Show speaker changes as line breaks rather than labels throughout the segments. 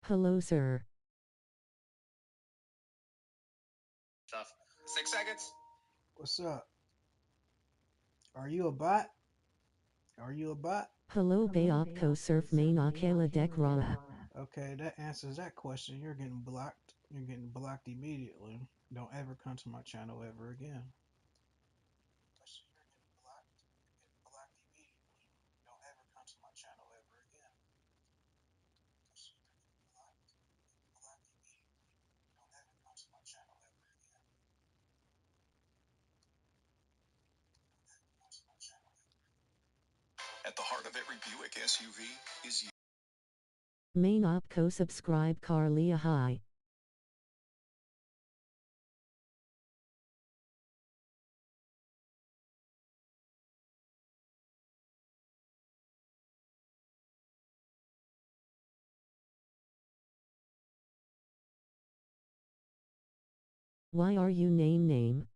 Hello, sir.
Stuff. 6 seconds.
What's up? Are you a bot? Are you a bot?
Hello, Bayopco surf main akela dek rana.
Okay, that answers that question. You're getting blocked. You're getting blocked immediately. Don't ever come to my channel ever again.
At the heart of every Buick SUV is you.
Main opco subscribe Carlia hi. Why are you name?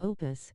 Opus.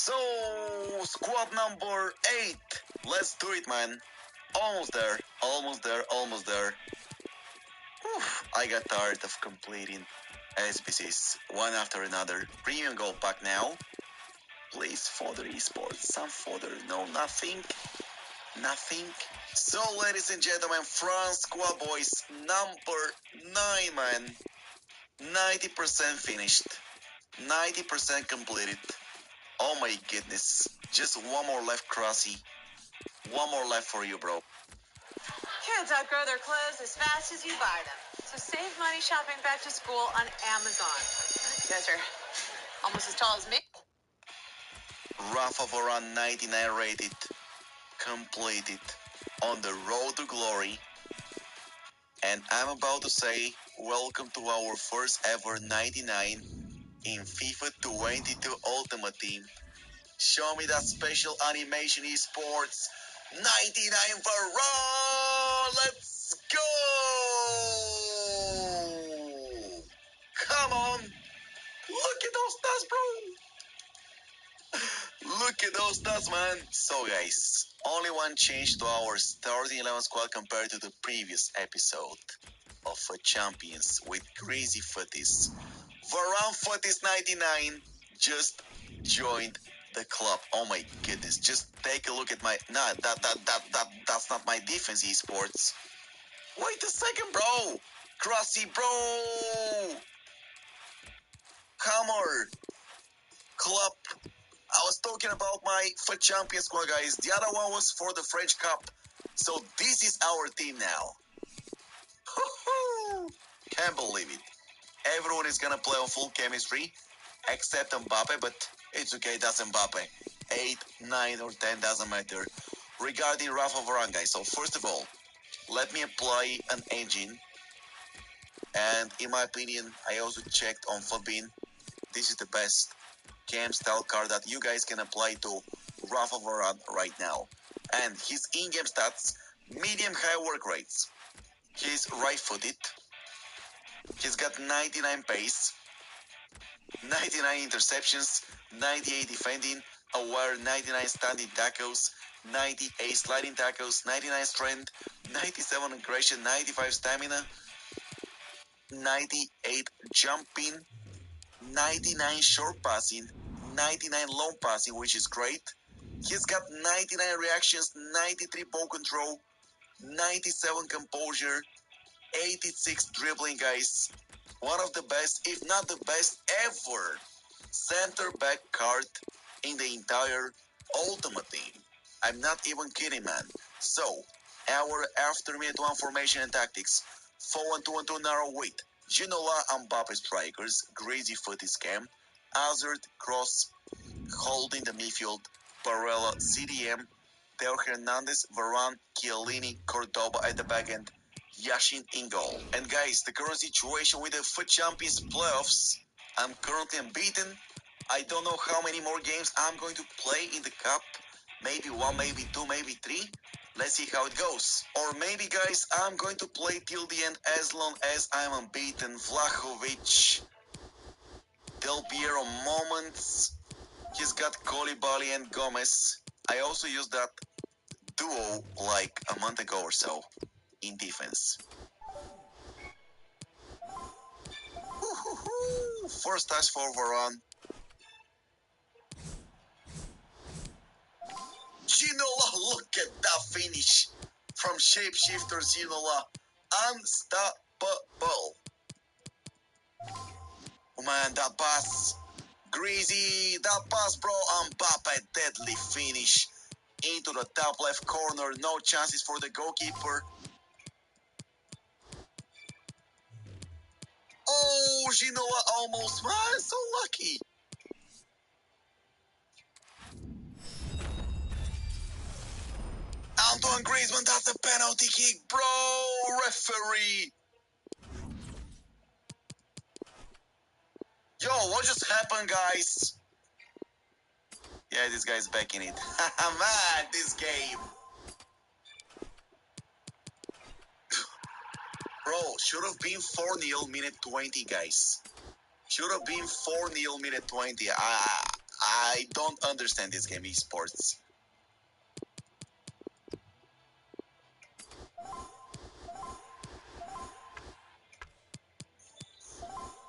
So, squad number 8. Let's do it, man. Almost there, almost there, almost there. I got tired of completing SBCs one after another. Premium gold pack now. Please, fodder esports. Some fodder. No, nothing. Nothing. So, ladies and gentlemen, France Squad Boys number 9, man. 90% finished. 90% completed. Oh my goodness. Just one more left, Crossy. One more left for you, bro.
Kids outgrow their clothes as fast as you buy them. So save money shopping back to school on Amazon. You guys are almost as tall as me.
Rafa Varane 99 rated. Completed. On the road to glory. And I'm about to say, welcome to our first ever 99 in FIFA 22 Ultimate Team. Show me that special animation esports. 99 Varane! Let's go! Come on! Look at those stats, bro! Look at those stats, man! So, guys, only one change to our starting 11 squad compared to the previous episode of Champions with Crazy Footies. Varane Footies 99 just joined the club. Oh my goodness! Just take a look at my. Nah, that's not my defense, esports. Wait a second, bro. Crossy, bro. Come on, club. I was talking about my FUT Champions squad, guys. The other one was for the French Cup. So this is our team now. Can't believe it. Everyone is gonna play on full chemistry, except Mbappe, but it's okay, that's Mbappe. 8, 9, or 10, doesn't matter. Regarding Rafa Varane, guys, so first of all, let me apply an engine. And in my opinion, I also checked on Fabin. This is the best cam style card that you guys can apply to Rafa Varane right now. And his in-game stats, medium high work rates. He's right-footed. He's got 99 pace, 99 interceptions, 98 defending, aware 99 standing tackles, 98 sliding tackles, 99 strength, 97 aggression, 95 stamina, 98 jumping, 99 short passing, 99 long passing, which is great. He's got 99 reactions, 93 ball control, 97 composure, 86 dribbling, guys. One of the best, if not the best ever center back card in the entire Ultimate Team. I'm not even kidding, man. So, our after minute 1 formation and tactics. 4-1-2-1-2 narrow width. Ginola and Mbappe strikers. Crazy Footy scam. Hazard, Cross, holding the midfield. Barella, CDM. Theo Hernandez, Varane, Chiellini, Cordoba at the back end. Yashin in goal. And guys, the current situation with the FUT Champions playoffs. I'm currently unbeaten. I don't know how many more games I'm going to play in the cup. Maybe 1, maybe 2, maybe 3. Let's see how it goes. Or maybe, guys, I'm going to play till the end as long as I'm unbeaten. Vlahovic, Del Piero moments. He's got Koulibaly and Gomez. I also used that duo like a month ago or so in defense. First touch for Varane. Ginola, look at that finish from Shapeshifter Ginola. Unstoppable. Oh man, that pass. Greasy, that pass, bro. Mbappe, deadly finish into the top left corner. No chances for the goalkeeper. Oh, Ginola almost, man, so lucky. Antoine Griezmann, that's a penalty kick, bro. Referee. Yo, what just happened, guys? Yeah, this guy's back in it. Man, this game. Bro, should have been 4-0 minute 20, guys. Should have been 4-0 minute 20. I don't understand this game, esports.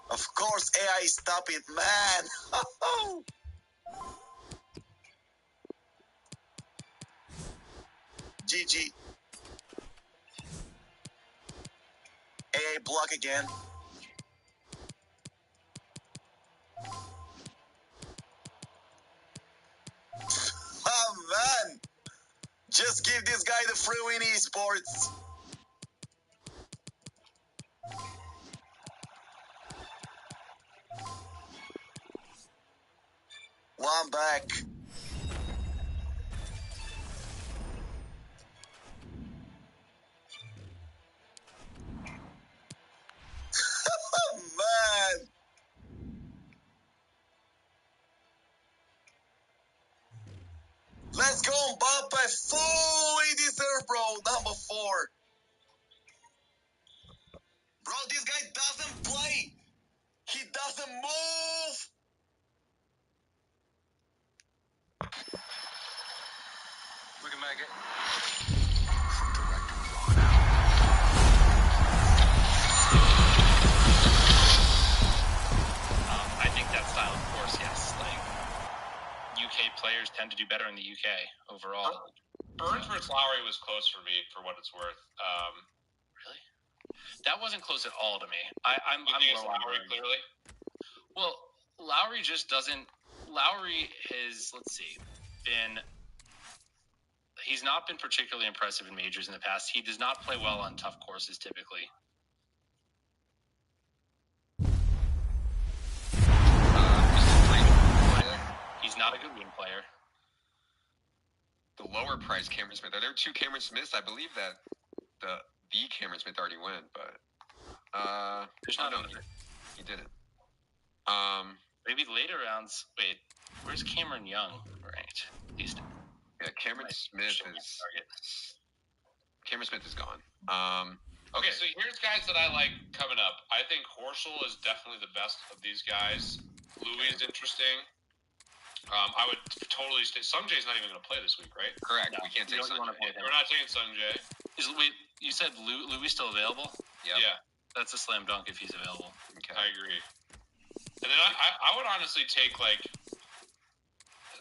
Of course, AI stop it, man. GG. AI block again. Oh, man. Just give this guy the free win, esports. One back. Oh, man. Let's go, Mbappe. Fully deserved, bro. Number 4. Bro, this guy doesn't play. He doesn't move.
We can make it.
I think that style, of course, yes. Like, UK players tend to do better in the UK overall.
Burns versus Lowry was close for me, for what it's worth.
Really? That wasn't close at all to me. I'm
think it's
low on
Lowry,
Burns.
clearly?
Well, Lowry just doesn't. Lowry has, let's see, been. He's not been particularly impressive in majors in the past. He does not play well on tough courses typically. He's not a good win player.
The lower price Cameron Smith. Are there 2 Cameron Smiths? I believe that the Cameron Smith already went, but
There's not
no,
another.
he didn't.
Maybe later rounds. Wait, where's Cameron Young ranked? He's
Yeah, Cameron Smith is gone.
Okay, so here's guys that I like coming up. I think Horschel is definitely the best of these guys. Louis is interesting. I would totally stay. Sungjae's not even going to play this week, right?
Correct.
No,
We can't
you
take
don't wanna
Sunday.
play him.
We're not taking Sungjae.
Wait, you said Louis still available?
Yep.
Yeah,
That's a slam dunk if he's available.
Okay.
I agree. And then I would honestly take, like,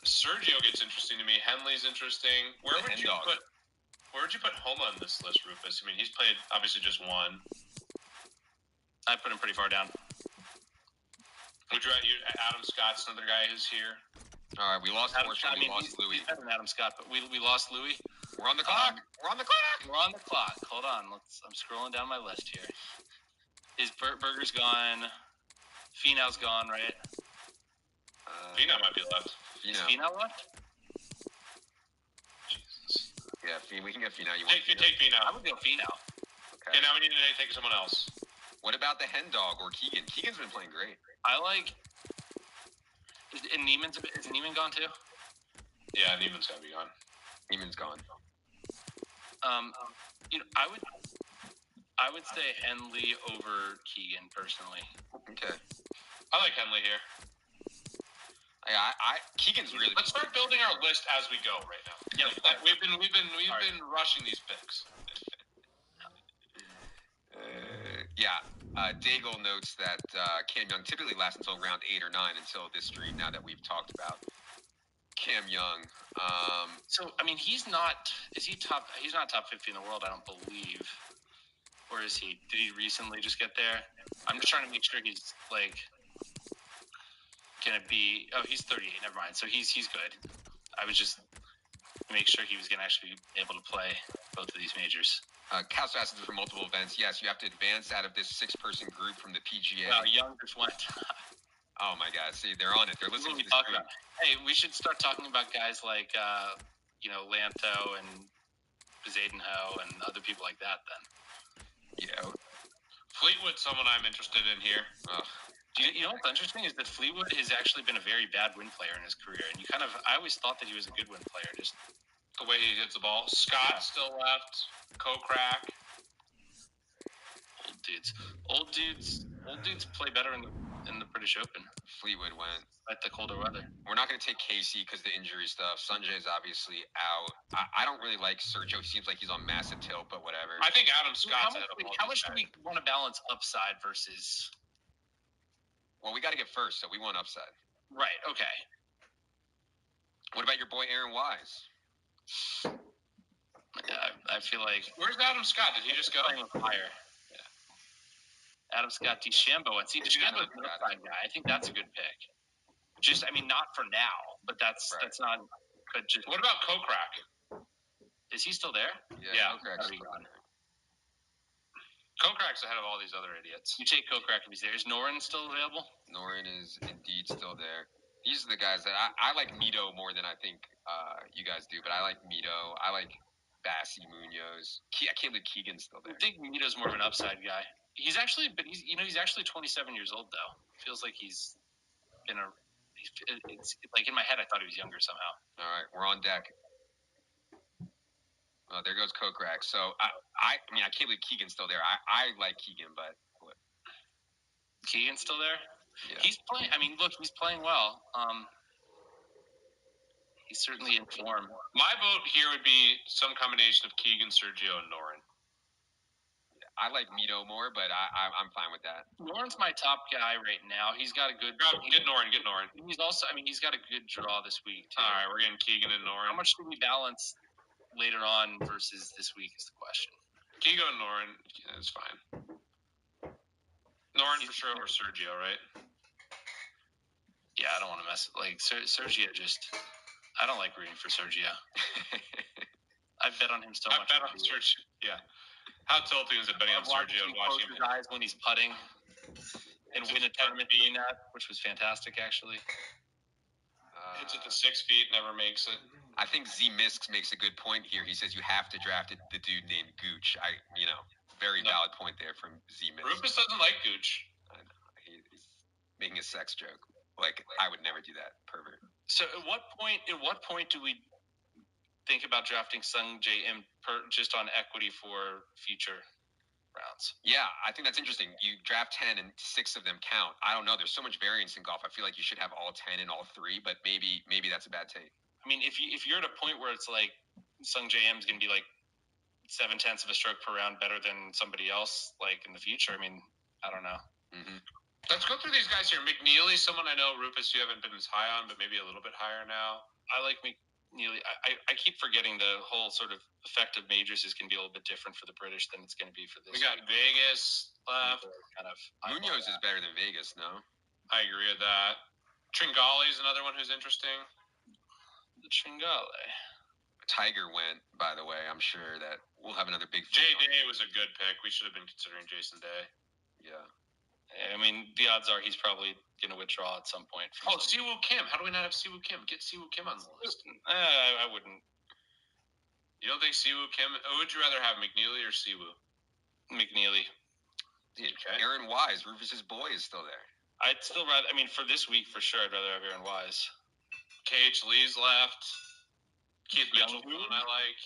Sergio gets interesting to me. Henley's interesting. Where would you put Homa on this list, Rufus? I mean, he's played obviously just one.
I put him pretty far down.
Would you Adam Scott's another guy who's here?
All right, we lost Horschel. We lost Louis.
He's better than Adam Scott, but we lost Louis.
We're on the clock. We're on the clock.
We're on the clock. Hold on. I'm scrolling down my list here. Is Burger's gone? Finau's gone, right?
Finau might be left.
Is
Finau.
Finau left?
Jesus.
Yeah, we can get Finau. You want
Take
I
Finau.
would go Finau.
Okay, now we need to take someone else.
What about the Hen Dog or Keegan? Keegan's been playing great.
I like. Is Neiman gone too?
Yeah, Neiman's got to be gone.
Neiman's gone.
I would say Henley over Keegan personally.
Okay.
I like Henley here.
Keegan's really.
Let's start building our list as we go right now.
Yeah,
We've been rushing these picks.
Daigle notes that Cam Young typically lasts until round 8 or 9 until this stream. Now that we've talked about Cam Young,
So I mean, he's not. Is he top? He's not top 50 in the world. I don't believe. Or is he? Did he recently just get there? I'm just trying to make sure he's like. Gonna be. Oh, he's 38. Never mind. So he's good. I was just make sure he was gonna actually be able to play both of these majors.
Castro asked for multiple events. Yes, you have to advance out of this 6-person group from the PGA.
Wow, Young just went.
Oh my God! See, they're on it. They're
What
listening
are we
to this
talking
stream.
about? Hey, we should start talking about guys like Lanto and Zadenho and other people like that. Then.
Yeah.
Fleetwood's someone I'm interested in here.
You know what's interesting is that Fleetwood has actually been a very bad win player in his career, and I always thought that he was a good win player. Just
The way he hits the ball. Scott still left. Kokrak.
old dudes play better in the in the British Open
Fleetwood went.
at the colder weather.
We're not going to take Casey because the injury stuff. Sanjay's obviously out. I don't really like Sergio. He seems like he's on massive tilt, but whatever.
I think Adam Scott's ahead of all
How
these
much do
guys.
we want to balance upside versus?
Well, we got to get first, so we want upside.
Right. Okay.
What about your boy Aaron Wise?
I feel like
Where's Adam Scott? Did he just go?
playing with fire. Yeah. Adam Scott, DeChambeau, and see DeChambeau's an upside guy. I think that's a good pick. Just, I mean, not for now, but that's not good. Just
What about Kokrak?
is he still there?
Yeah.
Kokrak's
Gotta be gone.
Kokrak's ahead of all these other idiots.
You take Kokrak if he's there. Is Noren still available?
Noren is indeed still there. These are the guys that I like Mito more than I think you guys do, but I like Mito. I like Bassi, Munoz. I can't believe Keegan's still there.
I think Mito's more of an upside guy. He's actually 27 years old though. Feels like he's been it's like in my head I thought he was younger somehow.
All right, we're on deck. Oh, there goes Kokrak. So I mean I can't believe Keegan's still there. I like Keegan, but what?
Keegan's still there?
Yeah.
He's playing. I mean, look, he's playing well. He's certainly in form.
My vote here would be some combination of Keegan, Sergio, and Noren.
I like Mito more, but I'm fine with that.
Noren's my top guy right now. He's got a good.
Get Noren.
He's also. I mean, he's got a good draw this week too.
All right, we're getting Keegan and Noren.
How much do we balance later on versus this week is the question.
Keegan and Noren is fine. Noren for sure over Sergio, right?
Yeah, I don't want to mess like Sergio. I don't like rooting for Sergio. I bet on him so much.
I bet on Sergio. Yeah. How tilting is it betting on Sergio and watching him?
His eyes when he's putting and win a tournament doing that, which was fantastic actually.
Hits at the 6 feet, never makes it.
I think Z Misks makes a good point here. He says you have to draft the dude named Gooch. Very valid point there from Z Misks.
Rufus doesn't like Gooch.
I know. He's making a sex joke. Like, I would never do that, pervert.
So at what point do we think about drafting Sung J M just on equity for future rounds?
Yeah, I think that's interesting. You draft 10 and 6 of them count. I don't know. There's so much variance in golf. I feel like you should have all 10 and all 3, but maybe that's a bad take.
I mean, if you're at a point where it's like Sung J M is going to be like 0.7 of a stroke per round better than somebody else, like in the future. I mean, I don't know.
Mm-hmm.
Let's go through these guys here. McNeely, someone I know, Rufus, you haven't been as high on, but maybe a little bit higher now.
I like McNeely. I keep forgetting the whole sort of effect of majors is going to be a little bit different for the British than it's going to be for this.
We got Vegas left.
Kind of.
Munoz is better than Vegas, no?
I agree with that. Tringali is another one who's interesting.
The Tringale.
Tiger went, by the way. I'm sure that we'll have another big
Jay Day was a good pick. We should have been considering Jason Day.
Yeah.
I mean, the odds are he's probably going to withdraw at some point.
Oh, Siwoo Kim. How do we not have Siwoo Kim? Get Siwoo Kim on the list.
I wouldn't.
You don't think Siwoo Kim? Who would you rather have, McNeely or Siwoo?
McNeely.
Yeah, okay. Aaron Wise, Rufus's boy, is still there.
I'd still rather. I mean, for this week, for sure, I'd rather have Aaron Wise.
KH Lee's left. Keith Mitchell's one I like.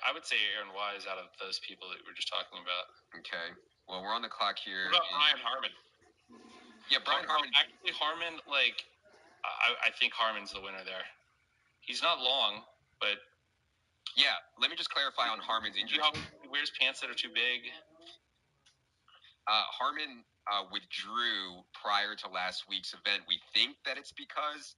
I would say Aaron Wise out of those people that we were just talking about.
Okay. Well, we're on the clock here.
What about Brian Harman?
Yeah, Brian Harman.
Actually, Harman, like, I think Harman's the winner there. He's not long, but...
Yeah, let me just clarify on Harman's injury.
He wears pants that are too big.
Harman withdrew prior to last week's event. We think that it's because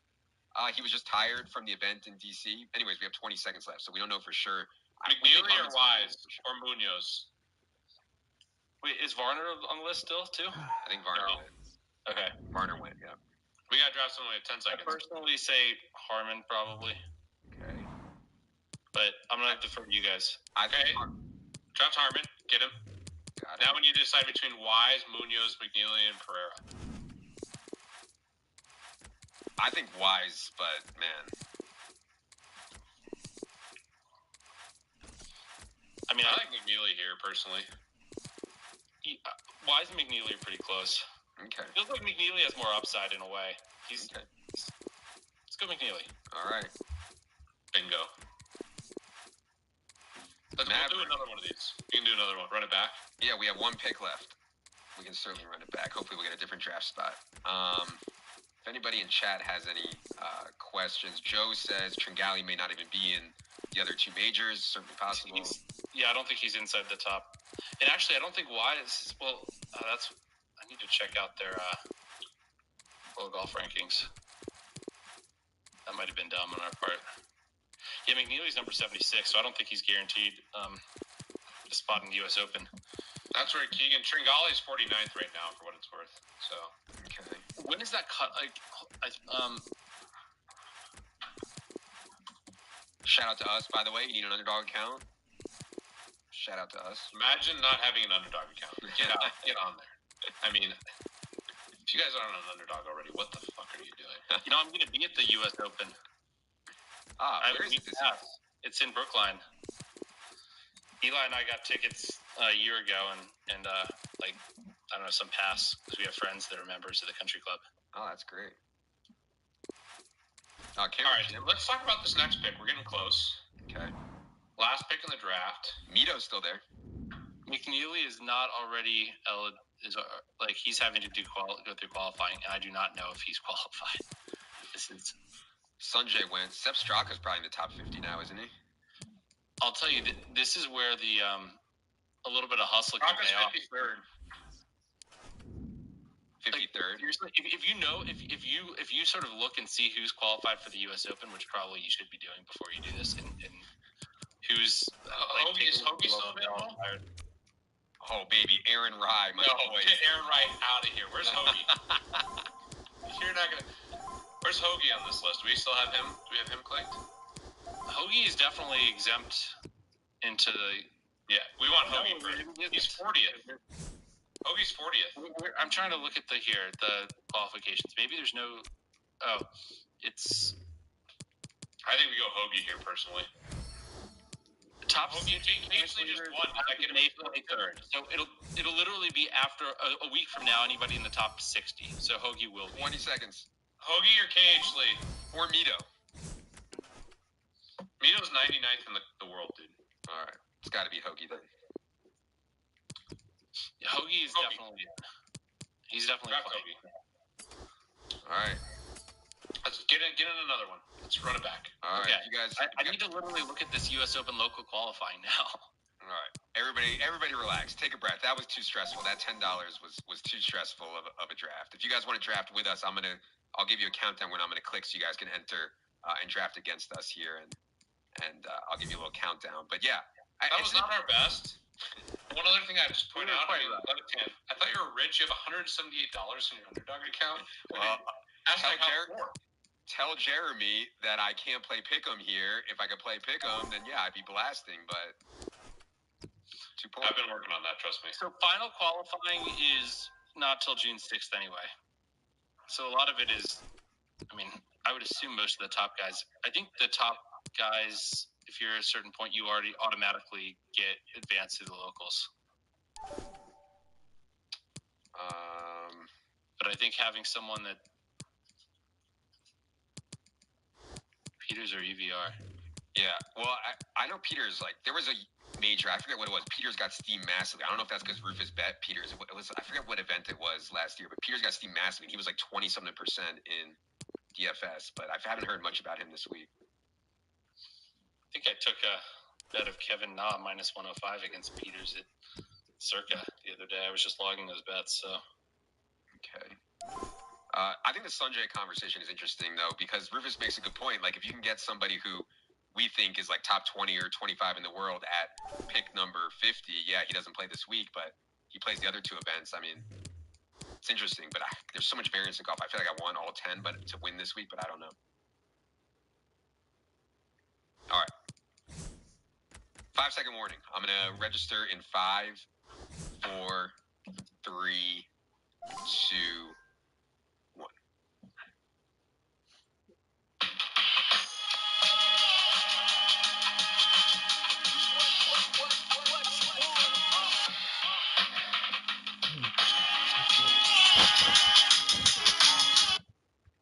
He was just tired from the event in DC. Anyways, we have 20 seconds left, so we don't know for sure.
McNeely or Wise or Munoz?
Wait, is Varner on the list still too?
I think Varner
No.
went.
Okay.
Varner went, yeah.
We got to draft someone at 10
I
seconds.
personally say Harmon probably,
Okay.
but I'm gonna defer to you guys.
I think
Okay. Draft Harmon. Get him.
got it.
Now we need to decide between Wise, Munoz, McNeely, and Pereira.
I think Wise, but man,
I mean,
I like McNeely here personally.
Wise and McNeely are pretty close.
okay.
Feels like McNeely has more upside in a way.
Okay.
Let's go McNeely.
All right.
Bingo. We'll do another one of these. You can do another one. Run it back.
Yeah, we have one pick left. We can certainly run it back. Hopefully, we'll get a different draft spot. If anybody in chat has any questions, Joe says Tringali may not even be in the other two majors. Certainly possible.
I don't think he's inside the top. And actually, I don't think Wise. Well, that's. I need to check out their World Golf rankings. That might have been dumb on our part. Yeah, McNeely's number 76, so I don't think he's guaranteed a spot in the U.S. Open.
That's right, Keegan. Tringali's 49th right now, for what it's worth. So,
Okay.
When is that cut? Like,
Shout out to us, by the way. You need an underdog account. Shout out to us.
imagine not having an underdog account. Get out. Get on there. I mean, if you guys aren't an underdog already, what the fuck are you doing?
I'm going to be at the U.S. Open.
Where is it this year?
It's in Brookline. Eli and I got tickets a year ago, and like, I don't know, some pass because we have friends that are members of the country club.
Oh, that's great.
All right, let's talk about this next pick. We're getting close.
Okay.
Last pick in the draft.
Mito's still there.
McNeely is not already he's having to go through qualifying, and I do not know if he's qualified. This is.
Sanjay went. Sepp Straka's probably in the top 50 now, isn't he?
I'll tell you, this is where the a little bit of hustle can
Straka's
pay off.
53rd.
53rd.
Seriously, if you sort of look and see who's qualified for the U.S. Open, which probably you should be doing before you do this, and who's
Hoagie's still available?
Oh, baby. Aaron Rye, my boy.
Get Aaron Wright out of here. Where's Hoagie? You're not gonna. Where's Hoagie on this list? Do we still have him? Do we have him clicked?
Hoagie is definitely exempt into the.
Yeah, we want Hoagie
No,
for.
it-
He's 40th. Hoagie's 40th.
I'm trying to look at the qualifications. Maybe there's no. Oh, it's
I think we go Hoagie here personally.
top.
Hoagie actually just won. I get him
May 23rd. So it'll literally be after a week from now. Anybody in the top 60. So Hoagie will be.
20 seconds.
Hoagie or KH Lee?
Or Mito.
Mito's 99th in the world, dude.
All right. It's got to be Hoagie then.
Yeah, Hoagie is
Hoagie.
definitely. He's definitely
Draft
playing.
Hoagie.
All right.
Let's get in another one. Let's run it back.
All right.
Okay.
You guys.
I need to literally look at this U.S. Open local qualifying now.
All right. Everybody relax. Take a breath. That was too stressful. That $10 was too stressful of a draft. If you guys want to draft with us, I'll give you a countdown when I'm going to click so you guys can enter and draft against us here, and I'll give you a little countdown. But yeah,
That was not our best. One other thing I just point
We were
out,
quite
I mean, 11-10. I thought you were rich. You have $178 in your underdog account.
Well,
Hashtag
tell
how poor.
tell Jeremy that I can't play Pick'em here. If I could play Pick'em, then yeah, I'd be blasting. But too poor.
I've been working on that. Trust me.
So final qualifying is not till June 6th anyway. So a lot of it is, I mean, I would assume most of the top guys. I think the top guys, if you're at a certain point, you already automatically get advanced to the locals. But I think having someone that Peters or EVR.
Yeah, well, I know Peters, like, there was a major, I forget what it was. Peters got steamed massively. I don't know if that's because Rufus bet Peters. It was, I forget what event it was last year, but Peters got steamed massively. He was like 20-something% in DFS, but I haven't heard much about him this week.
I think I took a bet of Kevin Na minus 105 against Peters at Circa the other day. I was just logging those bets, so.
Okay. I think the Sanjay conversation is interesting, though, because Rufus makes a good point. Like, if you can get somebody who we think is like top 20 or 25 in the world at pick number 50, yeah, he doesn't play this week, but he plays the other two events. I mean, it's interesting, but there's so much variance in golf. I feel like I won all 10 but to win this week, but I don't know. All right. 5-second warning. I'm going to register in 5, 4, 3, 2, 1.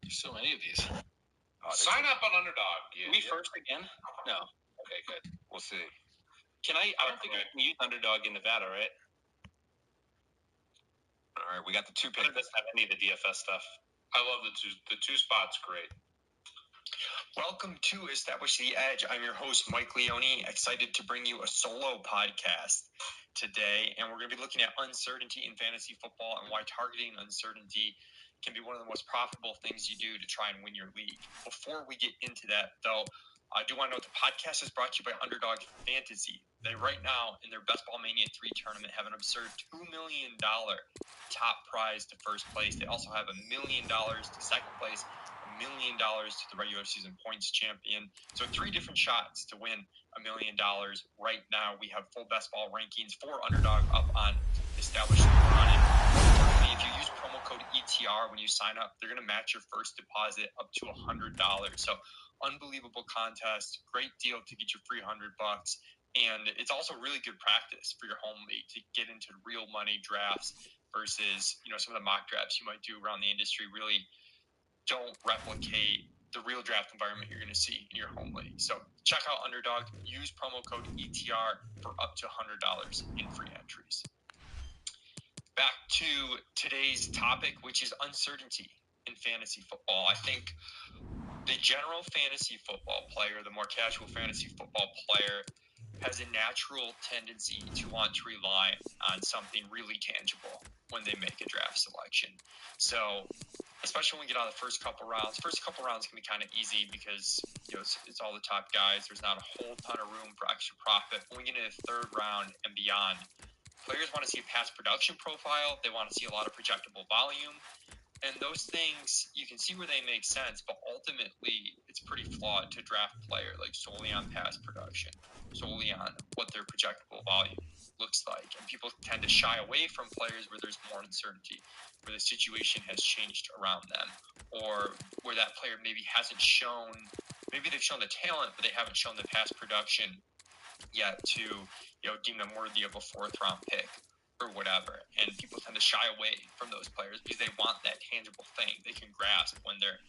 There's so many of these.
Sign up on Underdog.
We first again? No. Okay, good.
We'll see.
Can I don't think I can use Underdog in Nevada, right?
All right, we got the 2
It
picks.
doesn't have any of the DFS stuff.
I love the two spots. Great.
Welcome to Establish the Edge. I'm your host, Mike Leone, excited to bring you a solo podcast today. And we're going to be looking at uncertainty in fantasy football and why targeting uncertainty can be one of the most profitable things you do to try and win your league. Before we get into that, though, I do want to note the podcast is brought to you by Underdog Fantasy. They right now, in their Best Ball Mania 3 tournament, have an absurd $2 million top prize to first place. They also have $1 million to second place, $1 million to the regular season points champion. So 3 different shots to win $1 million. Right now, we have full best ball rankings for Underdog up on Established Running. If you use promo code ETR when you sign up, they're going to match your first deposit up to $100. So unbelievable contest, great deal to get your free $100. And it's also really good practice for your home league to get into real money drafts versus, some of the mock drafts you might do around the industry really don't replicate the real draft environment you're going to see in your home league. So check out Underdog, use promo code ETR for up to $100 in free entries. Back to today's topic, which is uncertainty in fantasy football. I think the general fantasy football player, the more casual fantasy football player, has a natural tendency to want to rely on something really tangible when they make a draft selection. So especially when we get out of the first couple rounds can be kind of easy because it's all the top guys. There's not a whole ton of room for extra profit. When we get into the third round and beyond, players want to see a past production profile. They want to see a lot of projectable volume. And those things, you can see where they make sense, but ultimately it's pretty flawed to draft a player like solely on past production, solely on what their projectable volume looks like. And people tend to shy away from players where there's more uncertainty, where the situation has changed around them, or where that player maybe hasn't shown, maybe they've shown the talent, but they haven't shown the past production yet to, deem them worthy of a 4th round pick or whatever. And people tend to shy away from those players because they want that tangible thing they can grasp when they're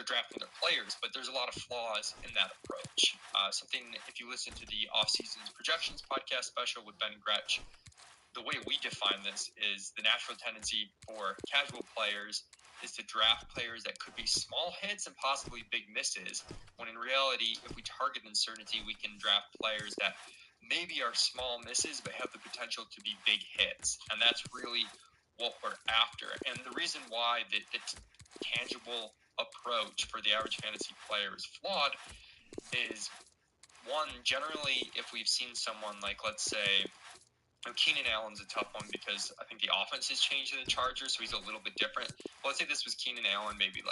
drafting their players. But there's a lot of flaws in that approach. Something, if you listen to the Off-Seasons Projections podcast special with Ben Gretsch, the way we define this is the natural tendency for casual players is to draft players that could be small hits and possibly big misses, when in reality, if we target uncertainty, we can draft players that maybe are small misses but have the potential to be big hits. And that's really what we're after. And the reason why the tangible approach for the average fantasy player is flawed is, one, generally, if we've seen someone like, let's say, Keenan Allen's a tough one because I think the offense has changed in the Chargers, so he's a little bit different. But let's say this was Keenan Allen, maybe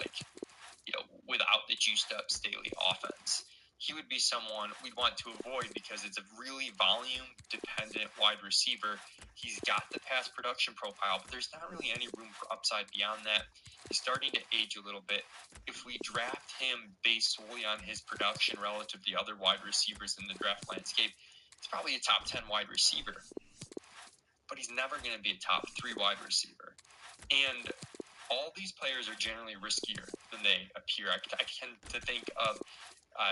without the juiced-up Staley offense. He would be someone we'd want to avoid because it's a really volume-dependent wide receiver. He's got the past production profile, but there's not really any room for upside beyond that. He's starting to age a little bit. If we draft him based solely on his production relative to the other wide receivers in the draft landscape, he's probably a top 10 wide receiver. But he's never going to be a top 3 wide receiver. And all these players are generally riskier than they appear. I tend to think of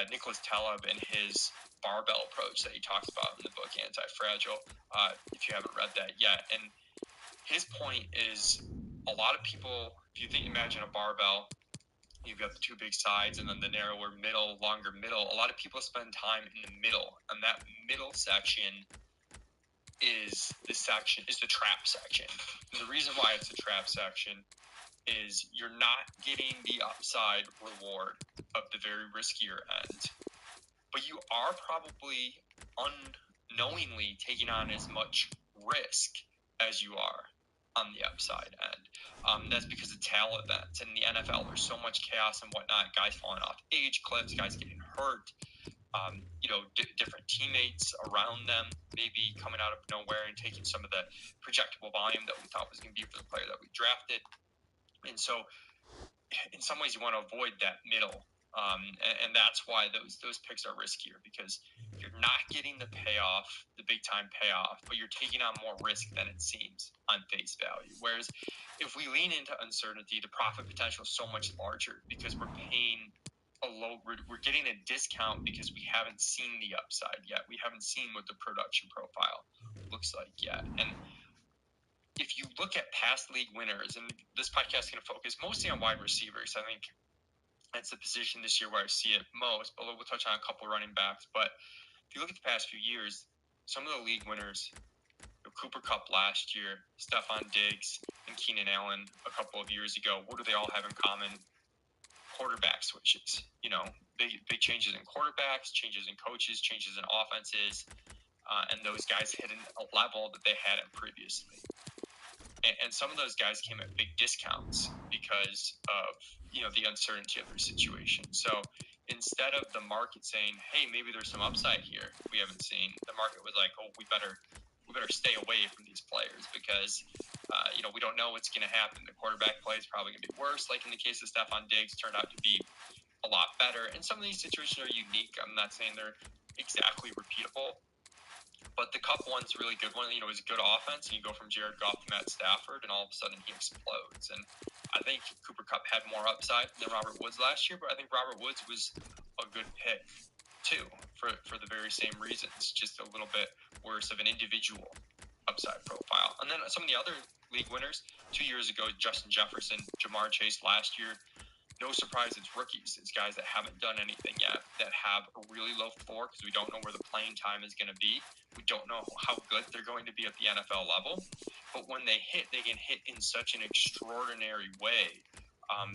Nicholas Taleb and his barbell approach that he talks about in the book Anti-Fragile, if you haven't read that yet. And his point is, a lot of people, if you imagine a barbell, you've got the 2 big sides and then the narrower middle, longer middle. A lot of people spend time in the middle, and that middle section is the trap section. And the reason why it's a trap section is you're not getting the upside reward of the very riskier end, but you are probably unknowingly taking on as much risk as you are on the upside end. That's because of tail events. In the NFL, there's so much chaos and whatnot, guys falling off age cliffs, guys getting hurt, different teammates around them maybe coming out of nowhere and taking some of the projectable volume that we thought was going to be for the player that we drafted. And so in some ways you want to avoid that middle. And that's why those picks are riskier, because you're not getting the payoff, the big time payoff, but you're taking on more risk than it seems on face value. Whereas if we lean into uncertainty, the profit potential is so much larger because we're paying we're getting a discount because we haven't seen the upside yet. We haven't seen what the production profile looks like yet. And if you look at past league winners, and this podcast is going to focus mostly on wide receivers, I think that's the position this year where I see it most, but we'll touch on a couple running backs. But if you look at the past few years, some of the league winners, Cooper Kupp last year, Stephon Diggs, and Keenan Allen a couple of years ago, what do they all have in common? Quarterback switches, big changes in quarterbacks, changes in coaches, changes in offenses, and those guys hit a level that they hadn't previously. And some of those guys came at big discounts because of the uncertainty of their situation. So instead of the market saying, "Hey, maybe there's some upside here we haven't seen," the market was like, "Oh, we better stay away from these players because we don't know what's going to happen. The quarterback play is probably going to be worse." Like in the case of Stephon Diggs, turned out to be a lot better. And some of these situations are unique. I'm not saying they're exactly repeatable, but the Kupp one's a really good one. It's a good offense, and you go from Jared Goff to Matt Stafford, and all of a sudden he explodes. And I think Cooper Kupp had more upside than Robert Woods last year, but I think Robert Woods was a good pick too for the very same reasons, just a little bit worse of an individual upside profile. And then some of the other league winners 2 years ago, Justin Jefferson, Jamar Chase last year. No surprise, it's rookies. It's guys that haven't done anything yet, that have a really low floor because we don't know where the playing time is going to be. We don't know how good they're going to be at the NFL level. But when they hit, they can hit in such an extraordinary way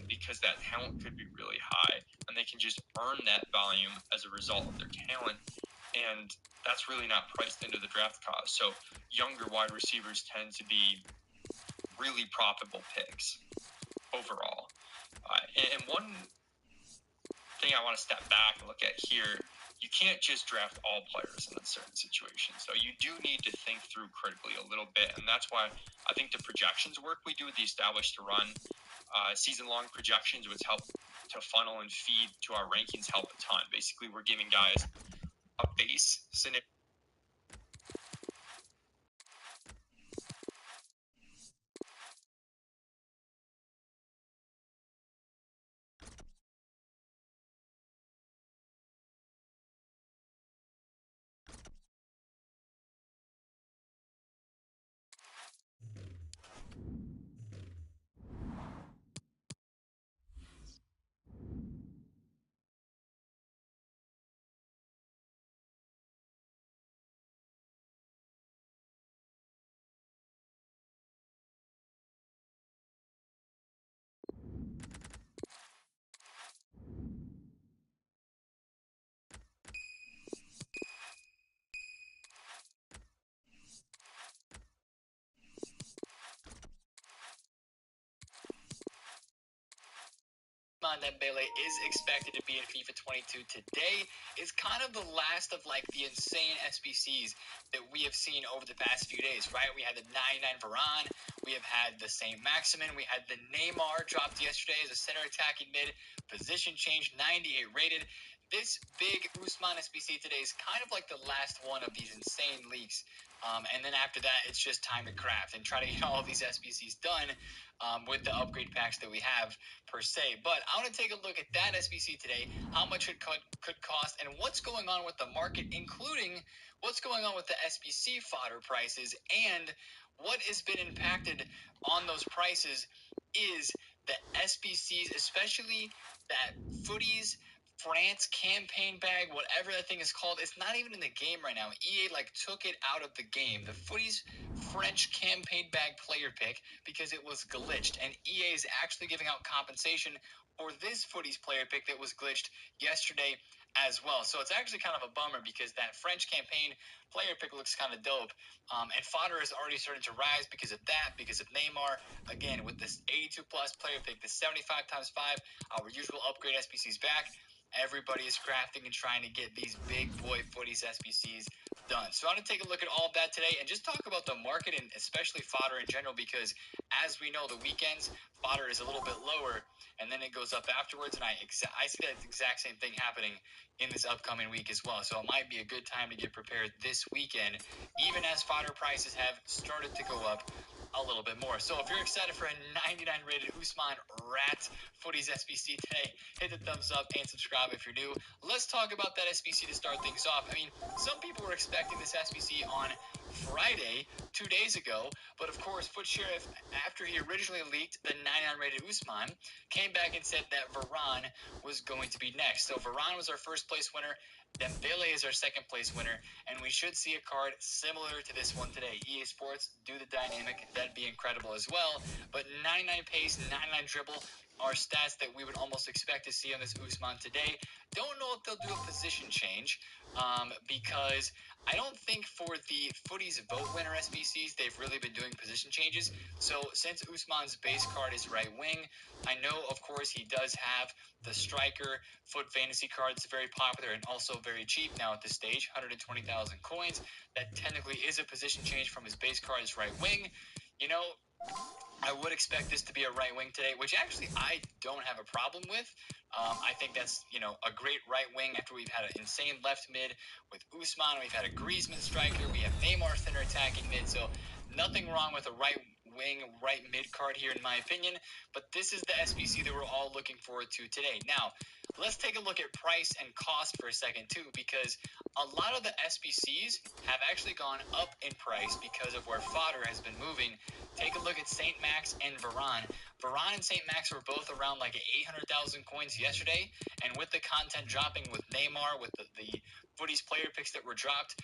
because that talent could be really high, and they can just earn that volume as a result of their talent. And that's really not priced into the draft cost. So younger wide receivers tend to be really profitable picks overall. And one thing I want to step back and look at here, you can't just draft all players in uncertain situations. So you do need to think through critically a little bit. And that's why I think the projections work we do with the Established to Run season-long projections, which help to funnel and feed to our rankings, help a ton. Basically, we're giving guys a base scenario.
Dembele is expected to be in FIFA 22 today. Is kind of the last of the insane SBCs that we have seen over the past few days, right? We had the 99 Varane, we have had the Saint Maximin, we had the Neymar dropped yesterday as a center attacking mid, position change, 98 rated. This big Usman SBC today is kind of like the last one of these insane leaks. And then after that, it's just time to craft and try to get all of these SBCs done with the upgrade packs that we have per se. But I want to take a look at that SBC today, how much it could cost, and what's going on with the market, including what's going on with the SBC fodder prices, and what has been impacted on those prices is the SBCs, especially that footies France campaign bag, whatever that thing is called. It's not even in the game right now. EA took it out of the game. The Footies French campaign bag player pick because it was glitched, and EA is actually giving out compensation for this Footies player pick that was glitched yesterday as well. So it's actually kind of a bummer because that French campaign player pick looks kind of dope. And fodder is already starting to rise because of that, because of Neymar. Again, with this 82 plus player pick, the 75 times 5, our usual upgrade SBCs back. Everybody is crafting and trying to get these big boy Footies SBCs done. So I'm going to take a look at all of that today and just talk about the market and especially fodder in general, because as we know, the weekends, fodder is a little bit lower and then it goes up afterwards. And I see that exact same thing happening in this upcoming week as well. So it might be a good time to get prepared this weekend, even as fodder prices have started to go up a little bit more. So if you're excited for a 99 rated Usman Rat Footies SBC today, hit the thumbs up and subscribe if you're new. Let's talk about that SBC to start things off. I mean, some people were expecting this SBC on Friday, 2 days ago, but of course, Foot Sheriff, after he originally leaked the 99 rated Usman, came back and said that Varane was going to be next. So Varane was our first place winner. Dembele is our second place winner, and we should see a card similar to this one today. EA Sports do the dynamic, that'd be incredible as well. But 99 pace, 99 dribble are stats that we would almost expect to see on this Usman today. Don't know if they'll do a position change, because I don't think for the Footies vote winner SBCs, they've really been doing position changes. So since Usman's base card is right wing, I know, of course, he does have the striker Foot Fantasy card. It's very popular and also very cheap now at this stage, 120,000 coins. That technically is a position change from his base card as right wing. You know, I would expect this to be a right wing today, which actually I don't have a problem with. I think that's, a great right wing after we've had an insane left mid with Usman. We've had a Griezmann striker. We have Neymar thinner attacking mid. So nothing wrong with a right wing, right mid card here in my opinion. But this is the SBC that we're all looking forward to today. Now, let's take a look at price and cost for a second too, because a lot of the SBCs have actually gone up in price because of where fodder has been moving. Take a look at St. Max and Varane. Varane and St. Max were both around 800,000 coins yesterday, and with the content dropping with Neymar, with the Footies player picks that were dropped,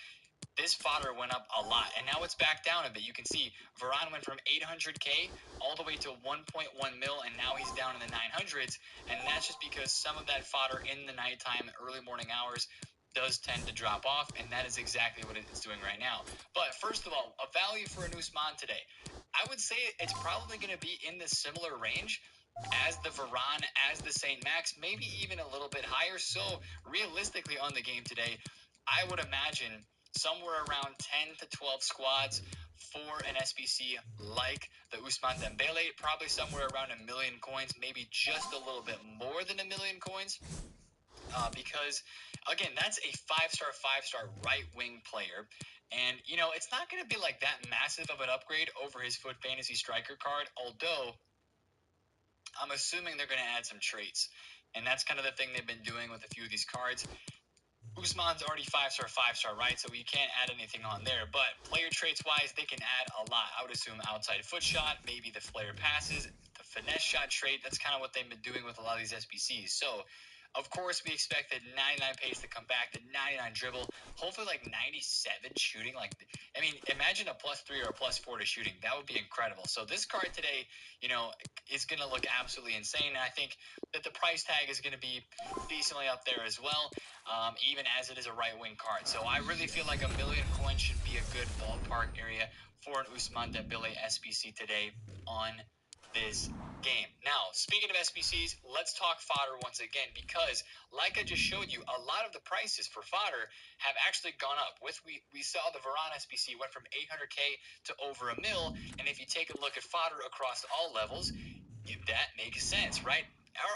this fodder went up a lot, and now it's back down a bit. You can see Varane went from 800K all the way to 1.1 mil, and now he's down in the 900s, and that's just because some of that fodder in the nighttime, early morning hours, does tend to drop off, and that is exactly what it's doing right now. But first of all, a value for an Usman today. I would say it's probably going to be in the similar range as the Varane, as the St. Max, maybe even a little bit higher. So realistically on the game today, I would imagine somewhere around 10 to 12 squads for an SBC like the Usman Dembele, probably somewhere around 1 million coins, maybe just a little bit more than 1 million coins. Because, again, that's a 5-star right wing player. And, it's not going to be that massive of an upgrade over his Foot Fantasy striker card, although I'm assuming they're going to add some traits. And that's kind of the thing they've been doing with a few of these cards. Usman's already 5-star, right? So you can't add anything on there. But player traits-wise, they can add a lot. I would assume outside foot shot, maybe the flare passes, the finesse shot trait. That's kind of what they've been doing with a lot of these SBCs. So, of course, we expect the 99 pace to come back, the 99 dribble, hopefully 97 shooting. Imagine a +3 or a +4 to shooting. That would be incredible. So this card today, is going to look absolutely insane. And I think that the price tag is going to be decently up there as well, even as it is a right wing card. So I really feel like 1 million coins should be a good ballpark area for an Usman Dembele SBC today on this game. Now, speaking of SBCs, let's talk fodder once again, because like I just showed you, a lot of the prices for fodder have actually gone up. We saw the Varane SBC went from 800K to over 1 mil, and if you take a look at fodder across all levels, that makes sense, right?